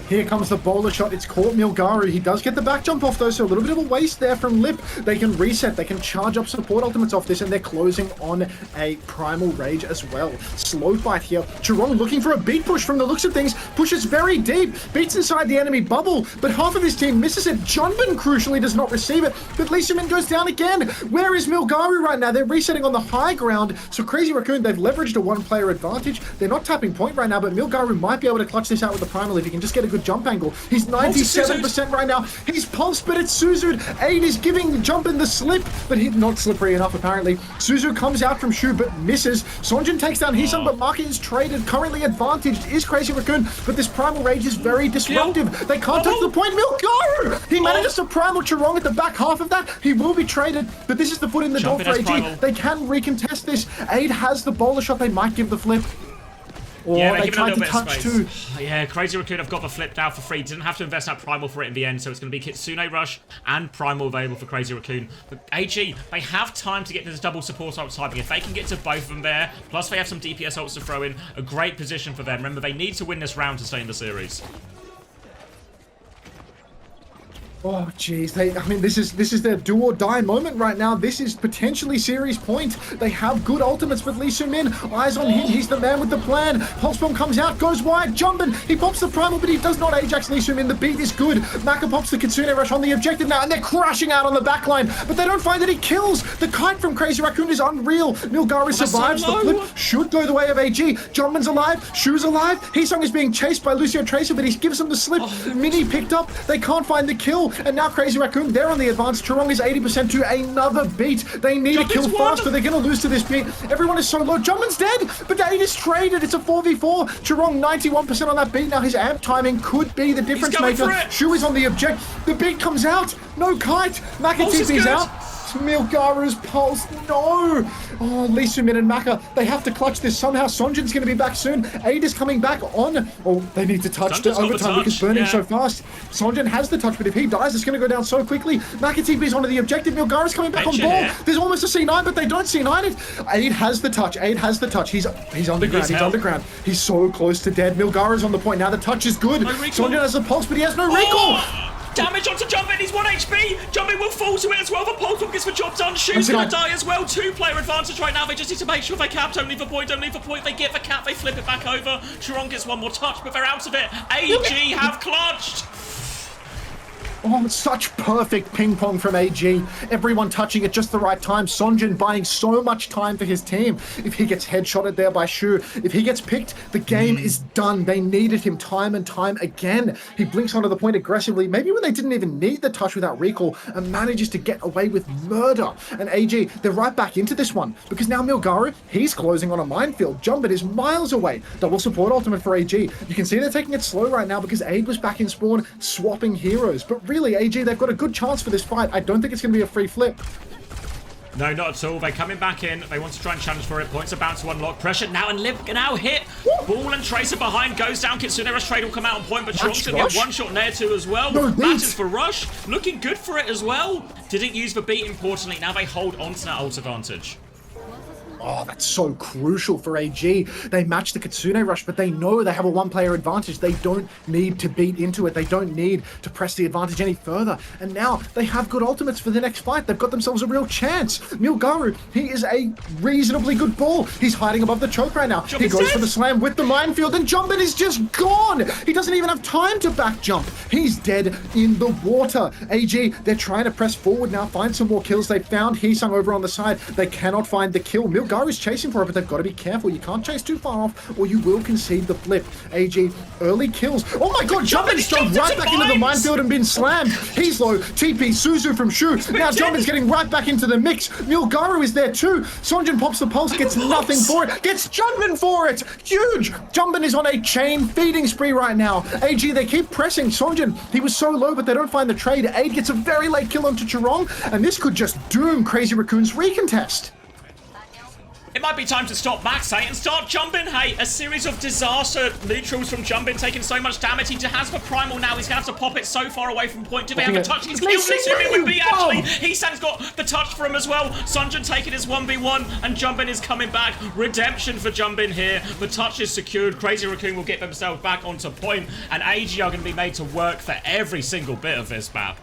Here comes the bowler shot. It's caught Milgaru. He does get the back jump off though, so a little bit of a waste there from Lip. They can reset. They can charge up support ultimates off this, and they're closing on a Primal Rage as well. Slow fight here. Chirong looking for a beat push from the looks of things. Pushes very deep. Beats inside the enemy bubble, but half of his team misses it. Junbin crucially does not receive it, but Lee Soo-min goes down again. Where is Milgaru right now? They're resetting on the high ground, so Crazy Raccoon, they've leveraged a one-player advantage. They're not tapping point right now, but Milgaru might be able to clutch this out with the Primal if he can just get a good jump angle. He's 97% right now. He's pulsed, but it's Suzud. Aid is giving Junbin the slip, but he's not slippery enough apparently. Suzu comes out from Shu, but misses. Sonjin takes down Heesung, but Maki is traded. Currently advantaged is Crazy Raccoon, but this Primal Rage is very disruptive. They can't touch the point. Milgaru! He manages to Primal Chirong at the back half of that. He will be traded, but this is the foot in the door for AG. They can recontest this. Aid has the bowler shot. They might give the flip. Or yeah, they tried to touch too. Yeah, Crazy Raccoon have got the flip down for free. Didn't have to invest that Primal for it in the end, so it's going to be Kitsune Rush and Primal available for Crazy Raccoon. But AG, they have time to get to this double support ult timing. If they can get to both of them there, plus they have some DPS ults to throw in, a great position for them. Remember, they need to win this round to stay in the series. Oh jeez, I mean this is their do or die moment right now. This is potentially series point. They have good ultimates with Lee Soo-min. Eyes on him, he's the man with the plan. Pulse Bomb comes out, goes wide, Junbin, he pops the Primal, but he does not Ajax Lee Soo-min. The beat is good. Maka pops the Kitsune Rush on the objective now, and they're crashing out on the backline, but they don't find any kills. The kite from Crazy Raccoon is unreal. Milgaru survives the flip, should go the way of AG. Junbin's alive, Shu's alive. Heesung is being chased by Lucio Tracer, but he gives him the slip. Mini picked up, they can't find the kill. And now Crazy Raccoon, they're on the advance. Chirong is 80% to another beat. They need a kill fast, or they're going to lose to this beat. Everyone is so low. Junbin's dead, but Aid is traded. It's a 4v4. Chirong 91% on that beat. Now his amp timing could be the difference maker. Shu is on the object. The beat comes out. No kite. Maka TP's out. Milgaru's pulse, no! Oh, Lee Soo-min and Maka, they have to clutch this somehow. Sonjin's going to be back soon. Aid is coming back on. Oh, they need to touch to overtime because burning so fast. Sonjin has the touch, but if he dies, it's going to go down so quickly. Maka TP's onto the objective. Milgaru's coming back on ball. There's almost a C9, but they don't C9 it. Aid has the touch. Aid has the touch. He's underground. He's underground. He's so close to dead. Milgaru's on the point. Now the touch is good. Sonjin has the pulse, but he has no recall. Damage onto Jumpin, he's 1 HP! Jumpin will fall to it as well, the pulse gets the job done. Shu's gonna die as well. 2-player advantage right now. They just need to make sure they cap. Don't leave the point, don't leave the point. They get the cap, they flip it back over. Chiron gets one more touch, but they're out of it. AG have clutched! Oh, such perfect ping pong from AG. Everyone touching at just the right time. Sonjin buying so much time for his team. If he gets headshotted there by Shu, if he gets picked, the game is done. They needed him time and time again. He blinks onto the point aggressively, maybe when they didn't even need the touch without recall, and manages to get away with murder. And AG, they're right back into this one, because now Milgaru, he's closing on a minefield. Jumpin is miles away. Double support ultimate for AG. You can see they're taking it slow right now because Aid was back in spawn, swapping heroes. But really, AG, they've got a good chance for this fight. I don't think it's going to be a free flip. No, not at all. They're coming back in. They want to try and challenge for it. Points about to unlock. Pressure now, and Lip now hit. Ball and Tracer behind. Goes down. Kitsune Rush trade will come out on point, but Chiron's going to get one shot Nair too as well. Matters for Rush. Looking good for it as well. Didn't use the beat, importantly. Now they hold on to that ult advantage. Oh, that's so crucial for AG. They match the Kitsune Rush, but they know they have a one-player advantage. They don't need to beat into it. They don't need to press the advantage any further. And now they have good ultimates for the next fight. They've got themselves a real chance. Milgaru, he is a reasonably good ball. He's hiding above the choke right now. He goes for the slam with the minefield, and Jumpin is just gone. He doesn't even have time to back jump. He's dead in the water. AG, they're trying to press forward now, find some more kills. They found Heesung over on the side. They cannot find the kill. Milgaru is chasing for it, but they've got to be careful. You can't chase too far off, or you will concede the flip. AG, early kills. Oh my god, Jumpin's jumped right back into the minefield and been slammed. He's low. TP, Suzu from Shu. Now Jumpin's getting right back into the mix. Milgaru is there too. Sonjin pops the pulse, gets nothing for it. Gets Jumpin for it. Huge. Jumpin is on a chain feeding spree right now. AG, they keep pressing. Sonjin, he was so low, but they don't find the trade. Aid gets a very late kill onto Chiron, and this could just doom Crazy Raccoon's recontest. It might be time to stop Max, hey, and start Jumpin, hey. A series of disaster neutrals from Jumpin, taking so much damage. He has the primal now. He's going to have to pop it so far away from point. Do they have a touch? He's killed Lee with B, actually. Heesang's got the touch for him as well. Sunjin taking his 1v1, and Jumpin is coming back. Redemption for Jumpin here. The touch is secured. Crazy Raccoon will get themselves back onto point, and AG are going to be made to work for every single bit of this map.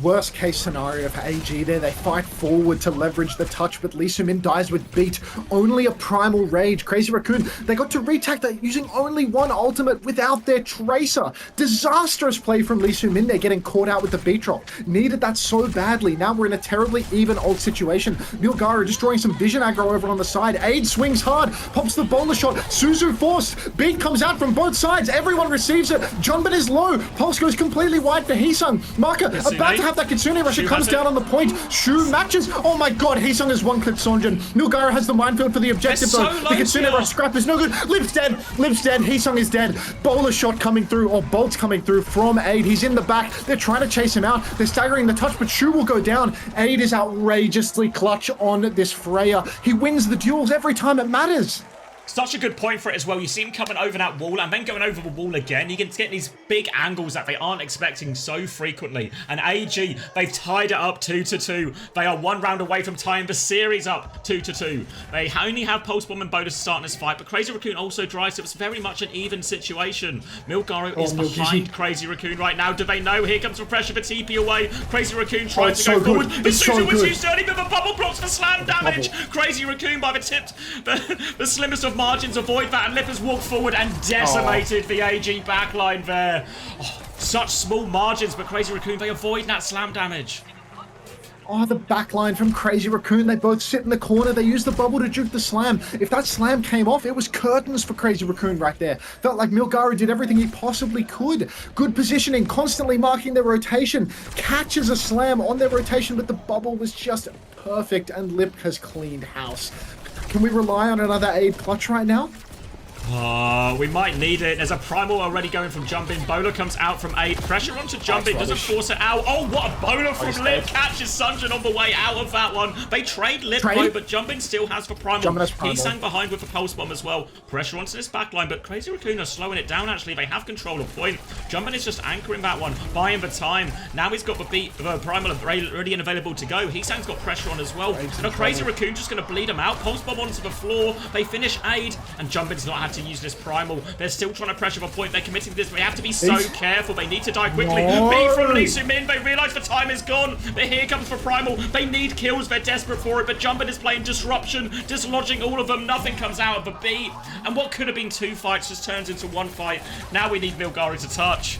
Worst case scenario for AG there. They fight forward to leverage the touch, but Lee Soo-min dies with beat. Only a primal rage. Crazy Raccoon, they got to retake that using only one ultimate without their tracer. Disastrous play from Lee Soo-min. They're getting caught out with the beat drop. Needed that so badly. Now we're in a terribly even ult situation. Milgaru destroying some vision aggro over on the side. Aid swings hard, pops the bowler shot. Suzu forced. Beat comes out from both sides. Everyone receives it. Jumpin is low. Pulse goes completely wide for Heesung. Marker about to have that Kitsune Rush. It comes down on the point. Shu matches. Oh my god, Heesung has one-clipped Sonjin. Milgaru has the minefield for the objective though. The Kitsune Rush scrap is no good. Lip's dead. Lip's dead. Heesung is dead. Bowler shot coming through, or bolts coming through from Aid. He's in the back. They're trying to chase him out. They're staggering the touch, but Shu will go down. Aid is outrageously clutch on this Freya. He wins the duels every time it matters. Such a good point for it as well. You see him coming over that wall and then going over the wall again. You can get these big angles that they aren't expecting so frequently. And AG, they've tied it up 2-2. They are one round away from tying the series up 2-2. They only have Pulse Bomb and bonus to start this fight, but Crazy Raccoon also drives it. It's very much an even situation. Milgaru is behind Crazy Raccoon right now. Do they know? Here comes the pressure for TP away. Crazy Raccoon trying to go forward. But Suzu was too sturdy, but the bubble blocks the slam damage. Crazy Raccoon by the tip, the slimmest of margins avoid that, and Lippers walked forward and decimated the AG backline there. Oh, such small margins, but Crazy Raccoon, they avoid that slam damage. Oh, the backline from Crazy Raccoon. They both sit in the corner. They use the bubble to juke the slam. If that slam came off, it was curtains for Crazy Raccoon right there. Felt like Milgaru did everything he possibly could. Good positioning, constantly marking their rotation. Catches a slam on their rotation, but the bubble was just perfect, and Lip has cleaned house. Can we rely on another Aid clutch right now? We might need it. There's a primal already going from Jumpin. Bowler comes out from 8. Pressure onto Jumpin. Doesn't force it out. Oh, what a bowler from Lip. Catches Sunjin on the way out of that one. They trade Lip though, but Jumpin still has for primal. He's sang behind with the pulse bomb as well. Pressure onto this backline, but Crazy Raccoon are slowing it down actually. They have control of point. Jumpin is just anchoring that one, buying the time. Now he's got the primal ready and available to go. Heesang's got pressure on as well. And a Crazy Raccoon just going to bleed him out. Pulse bomb onto the floor. They finish aid, and Jumpin's not had to use this primal. They're still trying to pressure the point. They're committing to this. They have to be so careful. They need to die quickly. Beat from Lee Min. They realize the time is gone. But here comes for primal. They need kills. They're desperate for it. But Jumpin is playing disruption, dislodging all of them. Nothing comes out of the beat. And what could have been 2 fights just turns into 1 fight. Now we need Milgari to touch.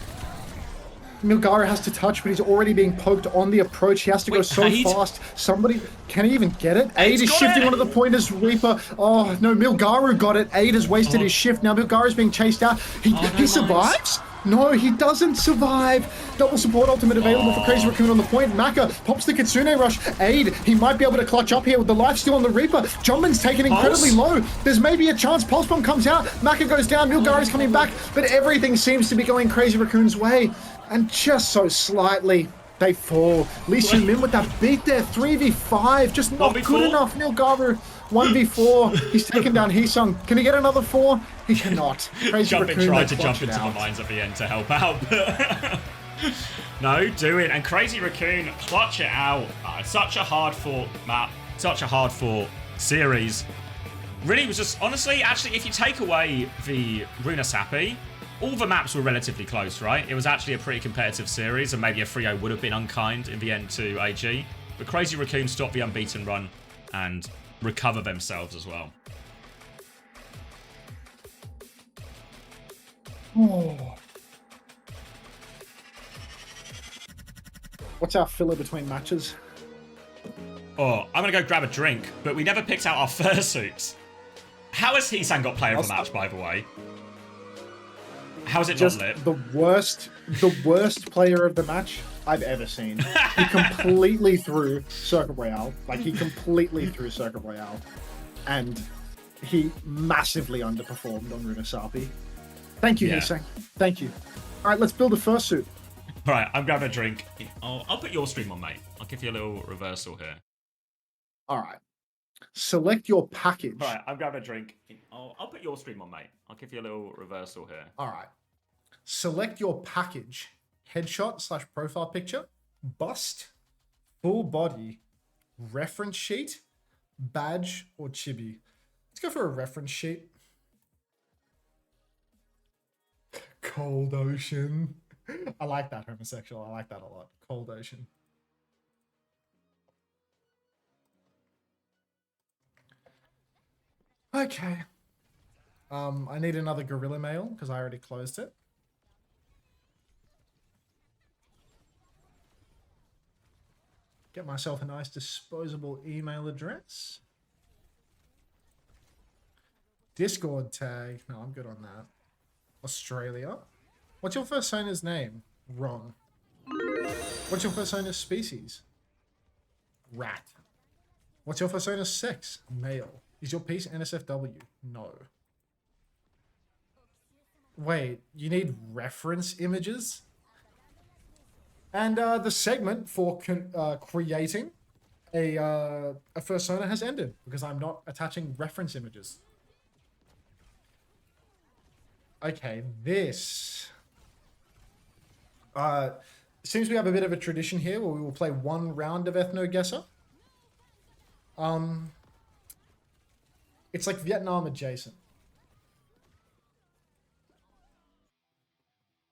Milgari has to touch, but he's already being poked on the approach. He has to go so fast. Somebody, can he even get it? Aid is shifting onto the point as Reaper. Oh, no, Milgaru got it. Aid has wasted his shift. Now Milgaru's being chased out. He survives? No, he doesn't survive. Double support ultimate available for Crazy Raccoon on the point. Maka pops the Kitsune Rush. Aid, he might be able to clutch up here with the life steal on the Reaper. Jumpin's taken incredibly low. There's maybe a chance. Pulse Bomb comes out. Maka goes down. Milgaru's coming back. But everything seems to be going Crazy Raccoon's way. And just so slightly, they fall. Lee Min with that beat there. 3v5. Just not good enough. Milgaru, 1v4. He's taken down Heesung. Can he get another 4? He cannot. Crazy Jumpin tried to jump into the mines at the end to help out. No, do it. And Crazy Raccoon, clutch it out. It's such a hard fought map. Such a hard fought series. Really was just, honestly, actually, if you take away the Runa Sapi, all the maps were relatively close, right? It was actually a pretty competitive series, and maybe a 3-0 would have been unkind in the end to AG. But Crazy Raccoon stopped the unbeaten run and recover themselves as well. Oh. What's our filler between matches? Oh, I'm going to go grab a drink, but we never picked out our fursuits. How has Heesang got player of the match, by the way? How's it just not lit? The worst player of the match I've ever seen. He completely threw Circuit Royale. Like, he completely threw Circuit Royale. And he massively underperformed on Runasapi. Thank you, Heesang. Thank you. All right, let's build a fursuit. All right, I'm grabbing a drink. I'll put your stream on, mate. I'll give you a little reversal here. All right. Select your package. All right, I'm grabbing a drink. I'll put your stream on, mate. I'll give you a little reversal here. All right. Select your package. Headshot/profile picture, bust, full body, reference sheet, badge, or chibi. Let's go for a reference sheet. Cold Ocean. I like that, homosexual. I like that a lot. Cold Ocean. Okay. I need another Gorilla Mail because I already closed it. Get myself a nice disposable email address. Discord tag. No, I'm good on that. Australia. What's your first owner's name? Wrong. What's your first owner's species? Rat. What's your first owner's sex? Male. Is your piece NSFW? No. Wait, you need reference images? And the segment for creating a first owner has ended because I'm not attaching reference images. Okay, this seems we have a bit of a tradition here where we will play one round of Ethno Guesser. It's like Vietnam adjacent.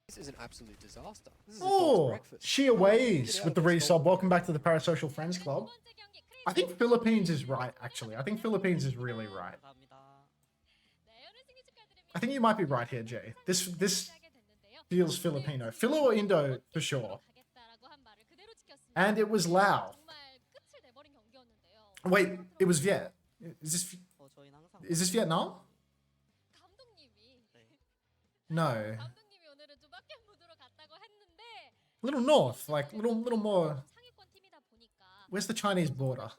This is an absolute disaster. This is Oh, Shia Ways with the resub. Welcome back to the Parasocial Friends Club. I think Philippines is right, actually. I think Philippines is really right. I think you might be right here, Jay. This feels Filipino. Philo or Indo, for sure. And it was Lao. Wait, it was Viet. Is this Vietnam? No. A little north, like little more. Where's the Chinese border?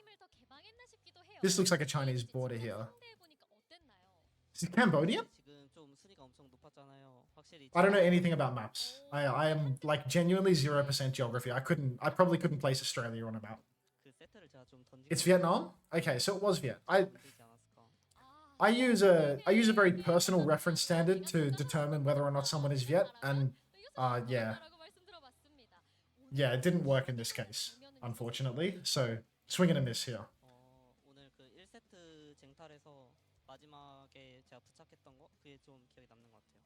This looks like a Chinese border here. Is it Cambodia? I don't know anything about maps. I am like genuinely 0% geography. I probably couldn't place Australia on a map. It's Vietnam? Okay, so it was Viet. I use a very personal reference standard to determine whether or not someone is Viet, and yeah. Yeah, it didn't work in this case, unfortunately. So swing and a miss here. 오늘 그 1세트 쟁탈에서 마지막에 제가 부착했던 거 그게 좀 기억에 남는 것 같아요.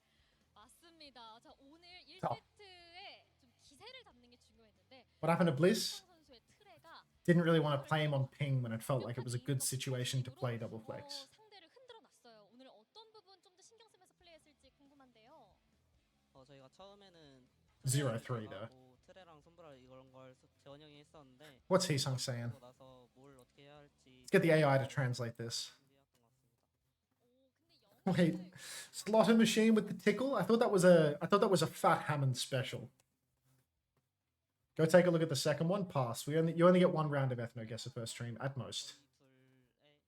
맞습니다. 자, 오늘 1세트에 좀 기세를 잡는 게 중요했는데 What happened to Bliss? 선수의 트레가 Didn't really want to play him on ping when it felt like it was a good situation to play double flex. 상대를 흔들어 놨어요. 오늘 어떤 부분 좀 더 신경 쓰면서 플레이했을지 궁금한데요. 저희가 처음에는 0-3 though. 트레랑 손브라 이런 걸 재원 형이 했었는데 What's Heesung saying? 그러고 나서 뭘 어떻게 해야 할지 Let's get the AI to translate this. 준비했던 것 같습니다. Wait, slaughter machine with the tickle? I thought that was a Fat Hammond special. Go take a look at the second one. Pass. You only get one round of ethno guess the first stream at most. 저희 둘의 성향이랑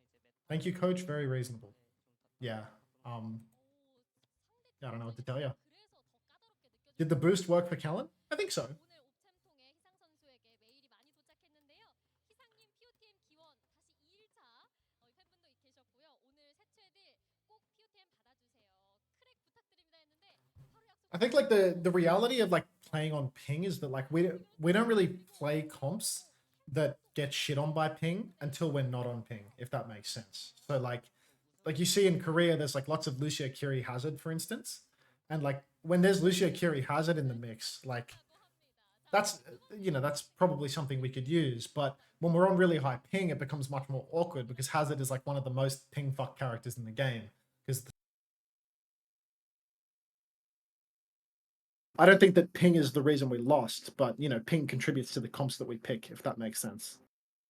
이제 Thank you, coach. Very reasonable. Yeah. I don't know what to tell you. Did the boost work for Kellen? I think so. 오늘 옵챔 통해 희상 선수에게 메일이 많이 도착했는데요. 희상님 POTM 기원 다시 2일차 팬분도 계셨고요. 오늘 세트에들 꼭 POTM 받아주세요. 크랙 부탁드립니다 했는데 바로 약속. I think like the reality of like playing on ping is that like we don't really play comps that get shit on by ping until we're not on ping, if that makes sense. So like you see in Korea, there's like lots of Lucio Curie Hazard, for instance, and like when there's Lucio Curie Hazard in the mix, like that's probably something we could use. But when we're on really high ping, it becomes much more awkward because Hazard is like one of the most ping fuck characters in the game. Because I don't think that ping is the reason we lost, but ping contributes to the comps that we pick, if that makes sense.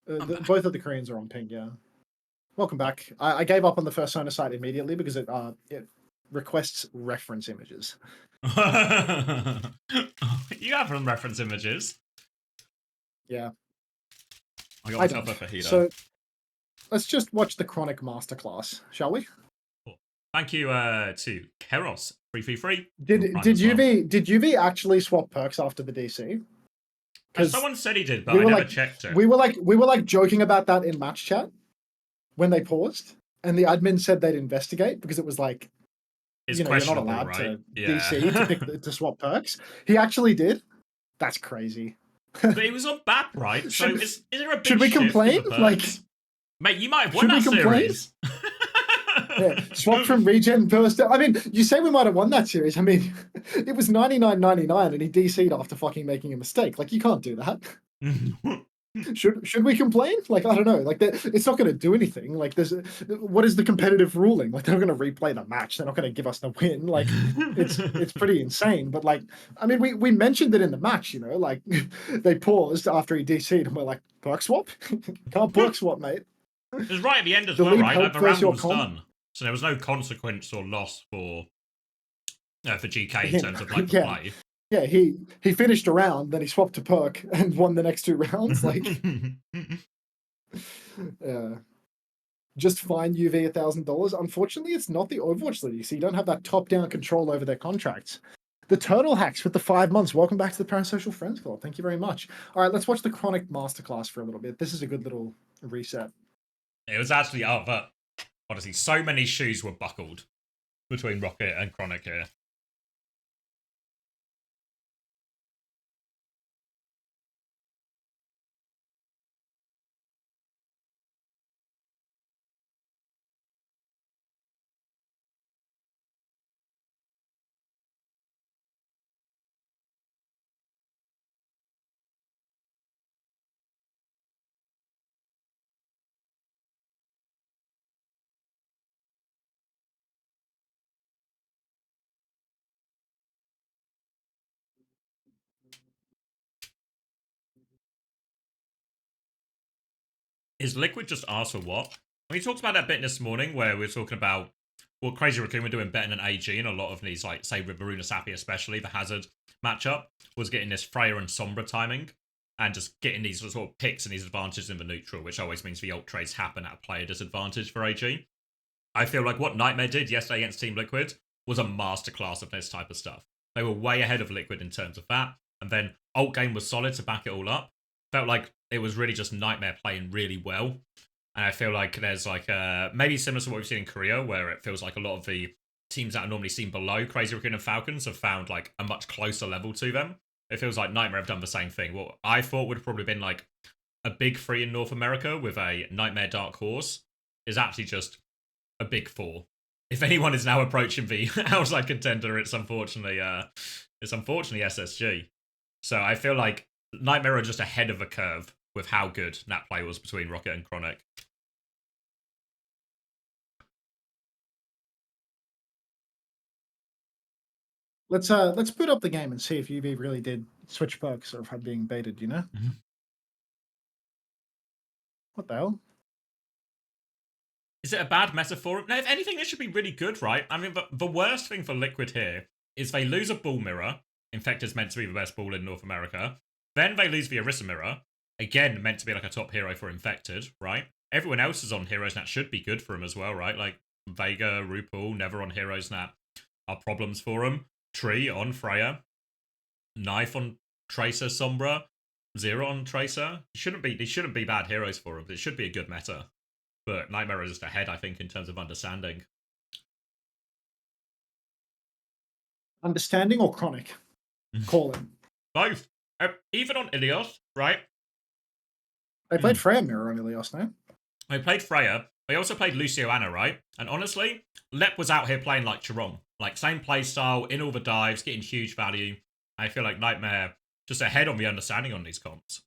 Both of the Koreans are on ping, yeah. Welcome back. I gave up on the first Sona site immediately because it requests reference images. You have some reference images. Yeah. I got myself a fajita. So let's just watch the Chronic Masterclass, shall we? Cool. Thank you to Keros 333. Did UV actually swap perks after the DC? Someone said he did, but I never checked it. We were like joking about that in match chat when they paused, and the admin said they'd investigate because it was like, you're not allowed right? to Yeah. DC to swap perks. He actually did. That's crazy. But he was on BAP, right? So is there a big should we shift in complain? the perks? Like, mate, you might have won should that we complain? series. Yeah, swap from regen burst. I mean, you say we might have won that series. I mean, it was 99-99 and he DC'd after fucking making a mistake. Like, you can't do that. Should we complain? Like, I don't know. Like, it's not going to do anything. Like, what is the competitive ruling? Like, they're not going to replay the match. They're not going to give us the win. Like, it's pretty insane. But like, I mean, we mentioned it in the match. Like they paused after he DC'd and we're like, perk swap? Can't perk swap, mate. It was right at the end as Delete well, right? Like help the round versus your was comp. done. So there was no consequence or loss for GK in terms of like the Yeah. play. Yeah, he finished a round, then he swapped to perk and won the next two rounds. Like, just fine UV $1,000. Unfortunately, it's not the Overwatch League, so you don't have that top-down control over their contracts. The Turtle Hacks with the 5 months. Welcome back to the Parasocial Friends Club. Thank you very much. All right, let's watch the Chronic Masterclass for a little bit. This is a good little reset. It was actually but honestly, so many shoes were buckled between Rocket and Chronic here. Is Liquid just asked for what? We talked about that bit this morning where we were talking about what Crazy Raccoon were doing better than AG, and a lot of these, like, say with Maruna Sapi especially, the Hazard matchup was getting this Freya and Sombra timing and just getting these sort of picks and these advantages in the neutral, which always means the ult trades happen at a player disadvantage for AG. I feel like what Nightmare did yesterday against Team Liquid was a masterclass of this type of stuff. They were way ahead of Liquid in terms of that. And then ult game was solid to back it all up. Felt like it was really just Nightmare playing really well. And I feel like there's like maybe similar to what we've seen in Korea, where it feels like a lot of the teams that are normally seen below Crazy Raccoon and Falcons have found like a much closer level to them. It feels like Nightmare have done the same thing. What I thought would have probably been like a big 3 in North America with a Nightmare Dark Horse is actually just a big 4. If anyone is now approaching the outside contender, it's unfortunately SSG. So I feel like Nightmare are just ahead of the curve with how good that play was between Rocket and Chronic. Let's put up the game and see if UV really did switch perks or had being baited, you know? Mhm. What the hell? Is it a bad metaphor? No, if anything, this should be really good, right? I mean, the worst thing for Liquid here is they lose a ball mirror. Infector's meant to be the best ball in North America. Then they lose the Orisa mirror. Again, meant to be like a top hero for Infected, right? Everyone else is on heroes, and that should be good for him as well, right? Like Vega, RuPaul, never on heroes, and that are problems for him. Tree on Freya. Knife on Tracer, Sombra. Zero on Tracer. These shouldn't be bad heroes for him. It should be a good meta. But Nightmare is just ahead, I think, in terms of understanding. Understanding or Chronic? Calling. Both. Even on Ilios, right? They played Freya mirror on Ilios now. They played Freya. They also played Lucio Anna, right? And honestly, Lep was out here playing like Chiron. Like, same playstyle, in all the dives, getting huge value. I feel like Nightmare just ahead on the understanding on these comps.